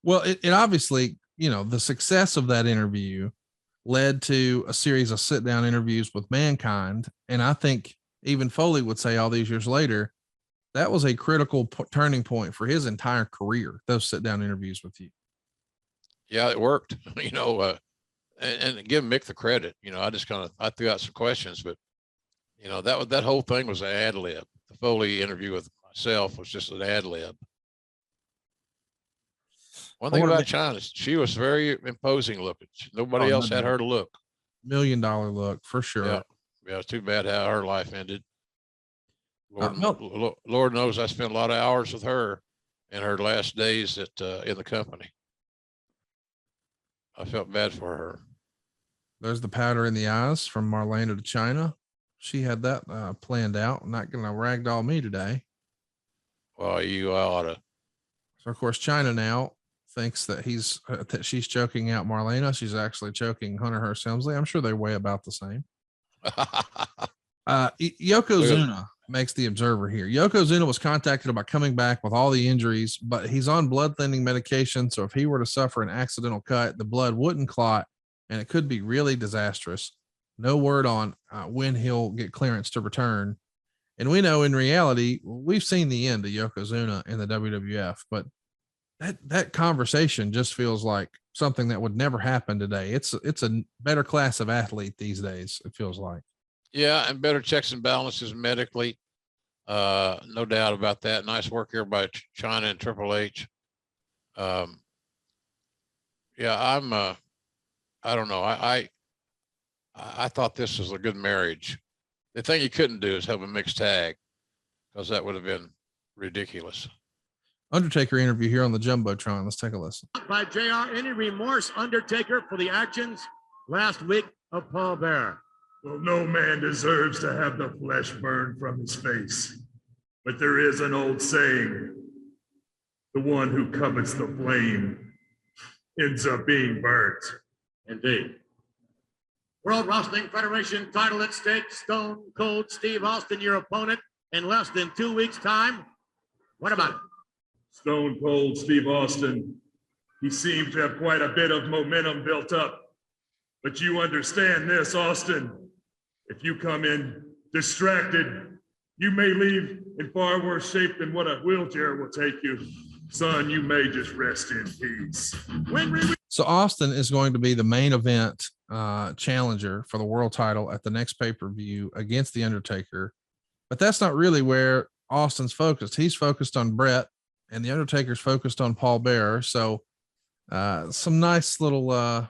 Well, it obviously, the success of that interview led to a series of sit down interviews with Mankind. And I think even Foley would say all these years later, that was a critical turning point for his entire career, those sit down interviews with you. Yeah, it worked, and give Mick the credit. I threw out some questions, but that whole thing was an ad lib. The Foley interview with myself was just an ad lib. One thing about China, she was very imposing looking. Nobody else had her to look. $1 million look for sure. Yeah. Too bad how her life ended. Lord knows I spent a lot of hours with her in her last days in the company. I felt bad for her. There's the powder in the eyes from Marlena to China. She had that planned out. Not going to ragdoll me today. Well, you ought to. So of course, China now thinks that that she's choking out Marlena. She's actually choking Hunter Hearst Helmsley. I'm sure they weigh about the same. Yokozuna makes the Observer here. Yokozuna was contacted about coming back with all the injuries, but he's on blood thinning medication. So if he were to suffer an accidental cut, the blood wouldn't clot, and it could be really disastrous. No word on when he'll get clearance to return. And we know in reality, we've seen the end of Yokozuna in the WWF, but that conversation just feels like something that would never happen today. It's a better class of athlete these days, it feels like. Yeah, and better checks and balances medically. No doubt about that. Nice work here by China and Triple H. Yeah, I don't know. I thought this was a good marriage. The thing you couldn't do is have a mixed tag, because that would have been ridiculous. Undertaker interview here on the Jumbotron. Let's take a listen. By JR, any remorse, Undertaker, for the actions last week of Paul Bearer? Well, no man deserves to have the flesh burned from his face. But there is an old saying, the one who covets the flame ends up being burnt. Indeed. World Wrestling Federation title at stake, Stone Cold Steve Austin, your opponent, in less than 2 weeks' time. What about it? Stone Cold Steve Austin, he seems to have quite a bit of momentum built up. But you understand this, Austin. If you come in distracted, you may leave in far worse shape than what a wheelchair will take you. Son, you may just rest in peace. So Austin is going to be the main event challenger for the world title at the next pay-per-view against The Undertaker. But that's not really where Austin's focused. He's focused on Bret, and The Undertaker's focused on Paul Bearer. So some nice little...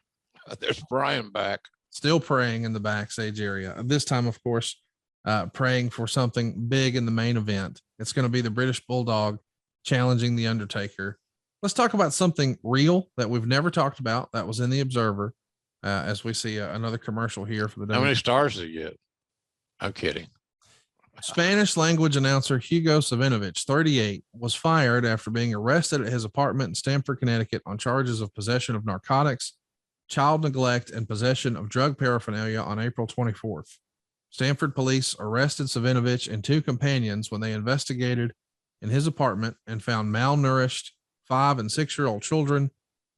There's Brian back. Still praying in the backstage area. This time, of course, praying for something big in the main event. It's going to be the British Bulldog challenging The Undertaker. Let's talk about something real that we've never talked about that was in the Observer, as we see another commercial here for the... How many stars did you get? I'm kidding. Spanish language announcer Hugo Savinovich, 38, was fired after being arrested at his apartment in Stamford, Connecticut on charges of possession of narcotics, child neglect, and possession of drug paraphernalia on April 24th. Stamford police arrested Savinovich and 2 companions when they investigated in his apartment and found malnourished 5 and 6-year-old children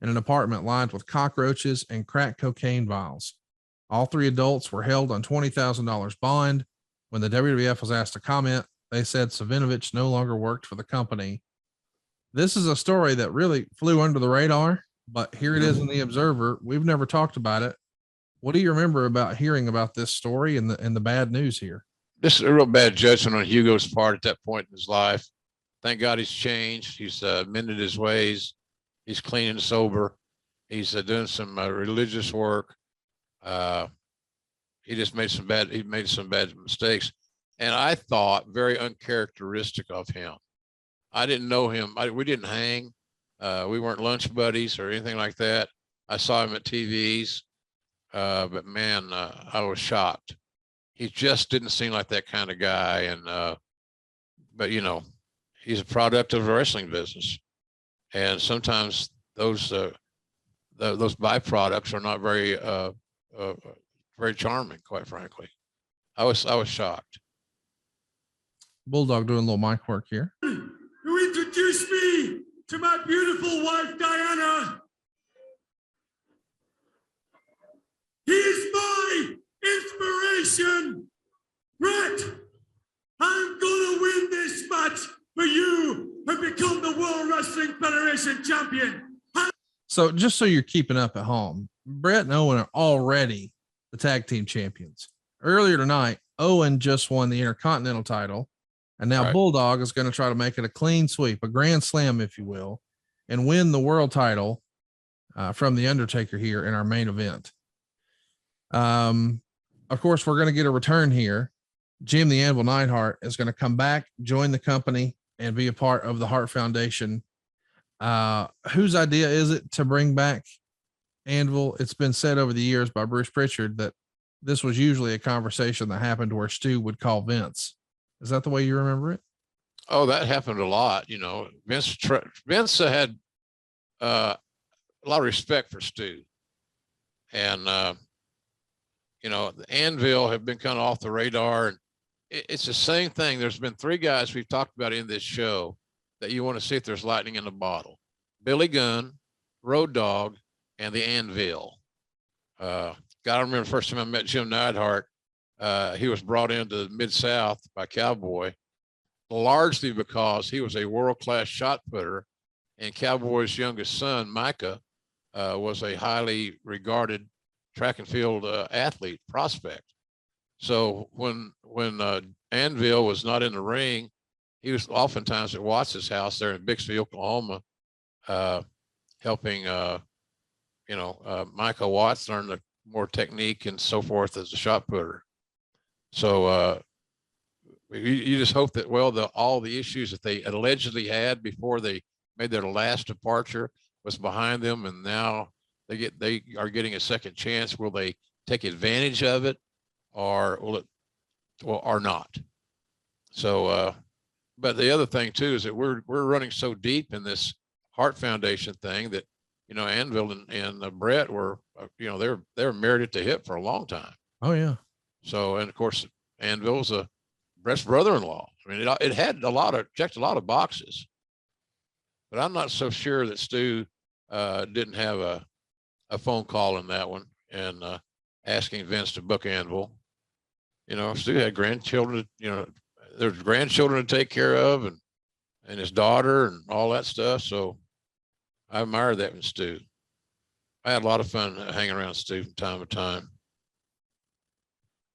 in an apartment lined with cockroaches and crack cocaine vials. All 3 adults were held on $20,000 bond. When the WWF was asked to comment, they said Savinovich no longer worked for the company. This is a story that really flew under the radar, but here it is in the Observer. We've never talked about it. What do you remember about hearing about this story and the bad news here? This is a real bad judgment on Hugo's part at that point in his life. Thank God he's changed. He's mended his ways. He's clean and sober. He's doing some religious work. He just made some bad mistakes. And I thought very uncharacteristic of him. I didn't know him. We didn't hang. We weren't lunch buddies or anything like that. I saw him at TVs. But man, I was shocked. He just didn't seem like that kind of guy. And, but you know, he's a product of the wrestling business. And sometimes those byproducts are not very, very charming, quite frankly. I was shocked. Bulldog doing a little mic work here. You introduce me to my beautiful wife, Diana. He is my inspiration. Bret, I'm gonna win this match for you and become the World Wrestling Federation champion. So just so you're keeping up at home, Bret and Owen are already the tag team champions. Earlier tonight, Owen just won the Intercontinental title, and now Bulldog is going to try to make it a clean sweep, a grand slam, if you will, and win the world title from The Undertaker here in our main event. Of course, we're going to get a return here. Jim the Anvil Neidhart is going to come back, join the company, and be a part of the Hart Foundation. Whose idea is it to bring back Anvil? It's been said over the years by Bruce Pritchard that this was usually a conversation that happened where Stu would call Vince. Is that the way you remember it? Oh, that happened a lot. You know, Vince had a lot of respect for Stu, and you know, the Anvil have been kind of off the radar, and it's the same thing. There's been 3 guys we've talked about in this show that you want to see if there's lightning in the bottle: Billy Gunn, Road Dogg, and the Anvil. God, I remember the first time I met Jim Neidhart. He was brought into the Mid-South by Cowboy, largely because he was a world-class shot putter, and Cowboy's youngest son, Micah, was a highly regarded track and field athlete prospect. So when Anvil was not in the ring, he was oftentimes at Watts' house there in Bixby, Oklahoma, helping Michael Watts learned the more technique and so forth as a shot putter. So you just hope that, all the issues that they allegedly had before they made their last departure was behind them, and now they are getting a second chance. Will they take advantage of it, or or not? So, but the other thing too is that we're running so deep in this Hart Foundation thing that, Anvil and Bret were, they're married at the hip for a long time. Oh yeah. So, and of course, Anvil's Bret's brother-in-law. I mean, it had checked a lot of boxes, but I'm not so sure that Stu didn't have a phone call in that one and asking Vince to book Anvil. Stu had grandchildren, there's grandchildren to take care of, and his daughter and all that stuff. So I admire that in Stu. I had a lot of fun hanging around Stu from time to time.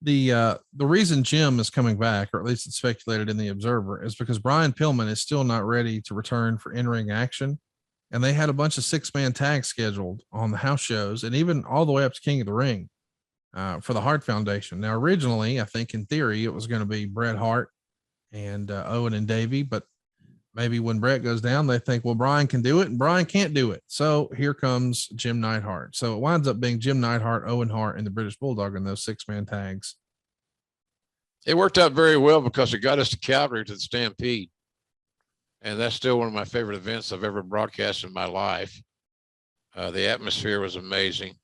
The reason Jim is coming back, or at least it's speculated in the Observer, is because Brian Pillman is still not ready to return for in-ring action. And they had a bunch of 6-man tags scheduled on the house shows and even all the way up to King of the Ring for the Hart Foundation. Now, originally, I think in theory, it was going to be Bret Hart and Owen and Davey, but maybe when Bret goes down, they think, well, Brian can do it and Brian can't do it. So here comes Jim Neidhart. So it winds up being Jim Neidhart, Owen Hart, and the British Bulldog in those 6-man tags. It worked out very well because it got us to Calgary to the Stampede. And that's still one of my favorite events I've ever broadcast in my life. The atmosphere was amazing.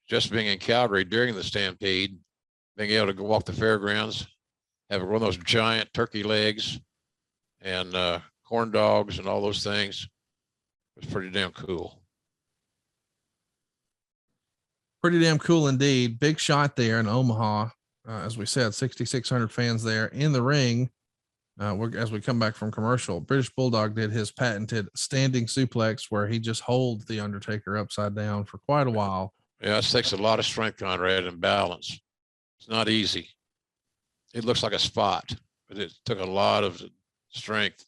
Just being in Calgary during the Stampede, being able to go walk the fairgrounds, have one of those giant turkey legs and corn dogs and all those things, was pretty damn cool. Pretty damn cool indeed. Big shot there in Omaha. As we said, 6,600 fans there in the ring. As we come back from commercial, British Bulldog did his patented standing suplex where he just holds the Undertaker upside down for quite a while. Yeah, it takes a lot of strength, Conrad, and balance. It's not easy. It looks like a spot, but it took a lot of strength,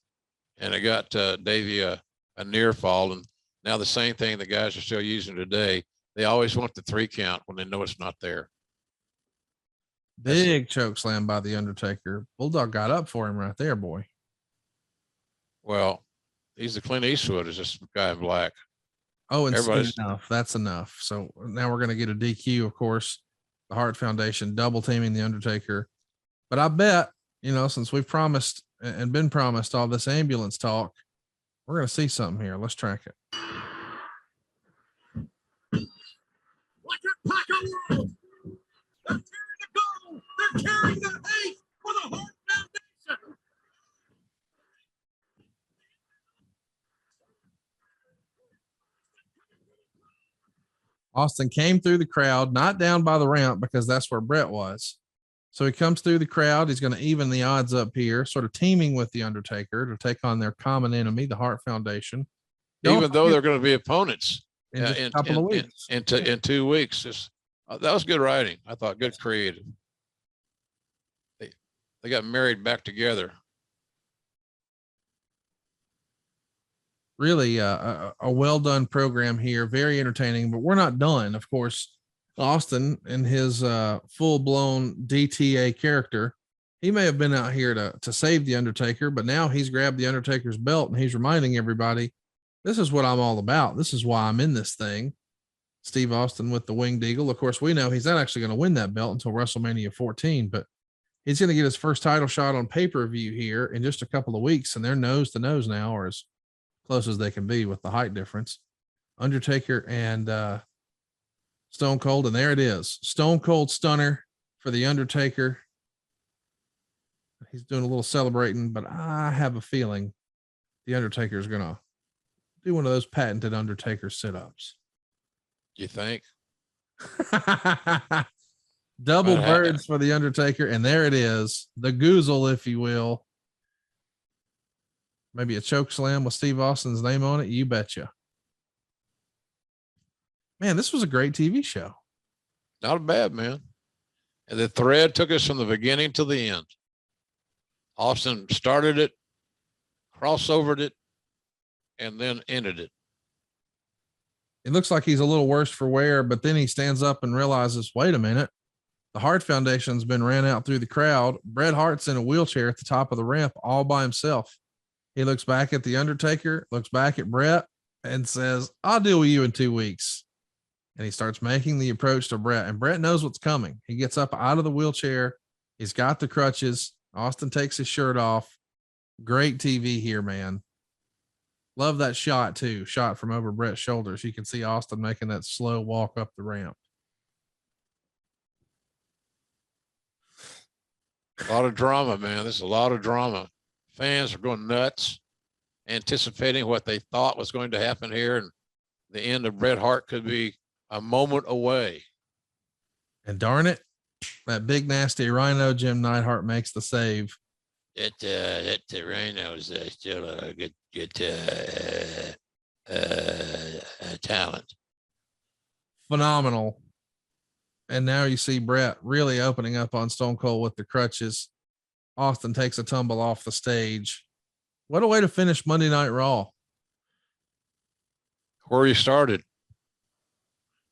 and it got Davey a near fall. And now the same thing the guys are still using today. They always want the 3 count when they know it's not there. Big choke slam by the Undertaker. Bulldog got up for him right there, boy. Well, he's the Clint Eastwood, is this guy in black. Oh, and enough. That's enough. So now we're going to get a DQ, of course. The Hart Foundation double teaming the Undertaker. But I bet, since we've promised and been promised all this ambulance talk, we're going to see something here. Let's track it. Like a pack of wolves. They're carrying the gold. They're carrying the hate for the Hart Foundation. Austin came through the crowd, not down by the ramp because that's where Bret was. So he comes through the crowd. He's going to even the odds up here, sort of teaming with the Undertaker to take on their common enemy, the Hart Foundation. Even though they're going to be opponents in just a couple of weeks. In 2 weeks. That was good writing. I thought good creative. They got married back together. Really a well done program here. Very entertaining, but we're not done. Of course, Austin in his full blown DTA character, he may have been out here to save the Undertaker, but now he's grabbed the Undertaker's belt and he's reminding everybody, this is what I'm all about. This is why I'm in this thing. Steve Austin with the Winged Eagle. Of course, we know he's not actually going to win that belt until WrestleMania 14, but he's going to get his first title shot on pay-per-view here in just a couple of weeks. And they're nose to nose now, or as close as they can be with the height difference. Undertaker and Stone Cold. And there it is. Stone Cold Stunner for the Undertaker. He's doing a little celebrating, but I have a feeling the Undertaker is going to do one of those patented Undertaker sit-ups. You think? Double birds for the Undertaker. And there it is. The goozle, if you will. Maybe a choke slam with Steve Austin's name on it. You betcha. Man, this was a great TV show. Not bad, man. And the thread took us from the beginning to the end. Austin started it, crossovered it, and then ended it. It looks like he's a little worse for wear, but then he stands up and realizes, wait a minute. The Hart Foundation's been ran out through the crowd. Bret Hart's in a wheelchair at the top of the ramp all by himself. He looks back at the Undertaker, looks back at Bret, and says, I'll deal with you in 2 weeks. And he starts making the approach to Bret, and Bret knows what's coming. He gets up out of the wheelchair. He's got the crutches. Austin takes his shirt off. Great TV here, man. Love that shot too. Shot from over Bret's shoulders. You can see Austin making that slow walk up the ramp. A lot of drama, man. There's a lot of drama. Fans are going nuts, anticipating what they thought was going to happen here. And the end of Bret Hart could be a moment away. And darn it, that big nasty rhino Jim Neidhart makes the save. That Rhino is still a good talent. Phenomenal. And now you see Bret really opening up on Stone Cold with the crutches. Austin takes a tumble off the stage. What a way to finish Monday Night Raw. Where you started.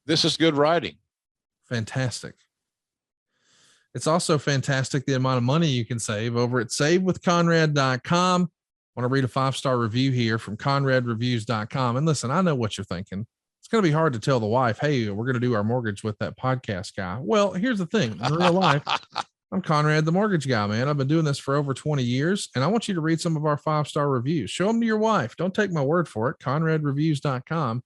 This is good writing. Fantastic. It's also fantastic the amount of money you can save over at savewithconrad.com. I want to read a 5-star review here from conradreviews.com. And listen, I know what you're thinking. It's going to be hard to tell the wife, hey, we're going to do our mortgage with that podcast guy. Well, here's the thing. In real life, I'm Conrad, the mortgage guy, man. I've been doing this for over 20 years, and I want you to read some of our 5-star reviews. Show them to your wife. Don't take my word for it. conradreviews.com.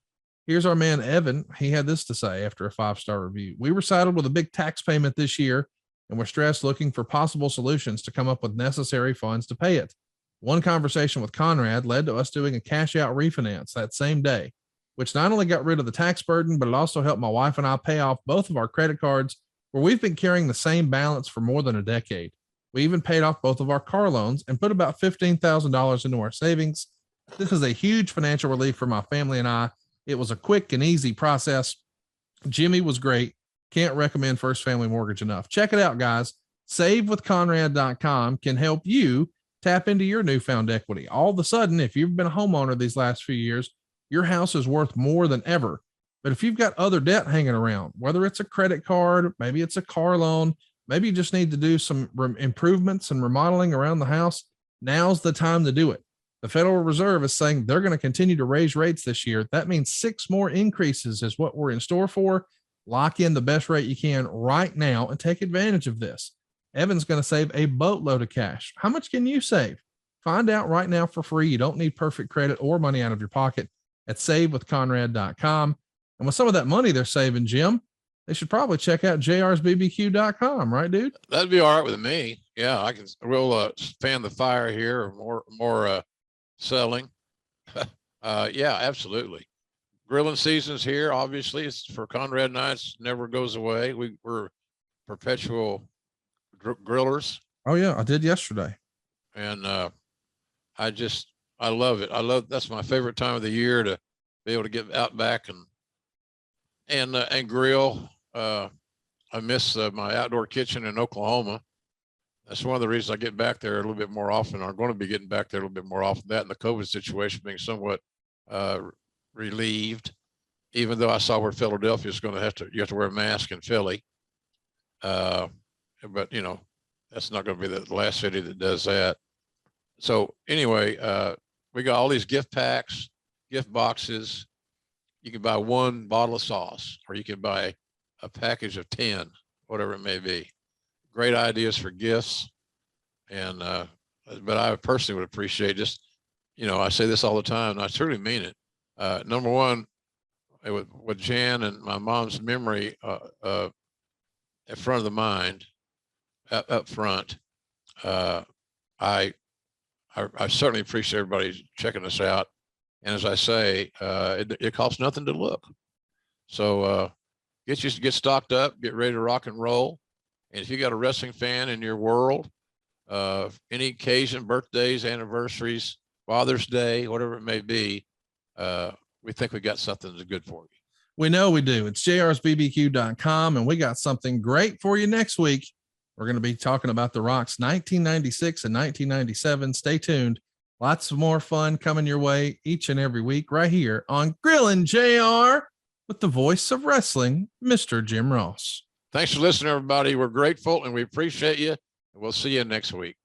Here's our man, Evan. He had this to say after a 5-star review. We were saddled with a big tax payment this year, and we're stressed looking for possible solutions to come up with necessary funds to pay it. One conversation with Conrad led to us doing a cash out refinance that same day, which not only got rid of the tax burden, but it also helped my wife and I pay off both of our credit cards where we've been carrying the same balance for more than a decade. We even paid off both of our car loans and put about $15,000 into our savings. This is a huge financial relief for my family and I. It was a quick and easy process. Jimmy was great. Can't recommend First Family Mortgage enough. Check it out, guys. SaveWithConrad.com can help you tap into your newfound equity. All of a sudden, if you've been a homeowner these last few years, your house is worth more than ever. But if you've got other debt hanging around, whether it's a credit card, maybe it's a car loan, maybe you just need to do some improvements and remodeling around the house, now's the time to do it. The Federal Reserve is saying they're going to continue to raise rates this year. That means 6 more increases is what we're in store for. Lock in the best rate you can right now and take advantage of this. Evan's going to save a boatload of cash. How much can you save? Find out right now for free. You don't need perfect credit or money out of your pocket at savewithconrad.com. And with some of that money they're saving, Jim, they should probably check out jrsbbq.com, right, dude? That'd be all right with me. Yeah, we'll fan the fire here, or more selling. Yeah, absolutely. Grilling season's here. Obviously, it's for Conrad and I. It never goes away. We're perpetual grillers. Oh yeah, I did yesterday. And I love it. That's my favorite time of the year, to be able to get out back and grill. I miss my outdoor kitchen in Oklahoma. That's one of the reasons I get back there a little bit more often. I'm going to be getting back there a little bit more often. That and the COVID situation being somewhat relieved, even though I saw where Philadelphia is going to you have to wear a mask in Philly. But you know, that's not going to be the last city that does that. So anyway, we got all these gift packs, gift boxes. You can buy 1 bottle of sauce, or you can buy a package of 10, whatever it may be. Great ideas for gifts. And, but I personally would appreciate just, you know, I say this all the time, and I truly mean it. Number one, with Jan and my mom's memory in front of the mind, up front, I certainly appreciate everybody checking us out. And as I say, it costs nothing to look. So get stocked up, get ready to rock and roll. And if you got a wrestling fan in your world, any occasion, birthdays, anniversaries, Father's Day, whatever it may be, we think we got something that's good for you. We know we do. It's jrsbbq.com, and we got something great for you next week. We're going to be talking about The Rock's 1996 and 1997. Stay tuned. Lots of more fun coming your way each and every week right here on Grillin' JR. with the voice of wrestling, Mr. Jim Ross. Thanks for listening, everybody. We're grateful and we appreciate you. And we'll see you next week.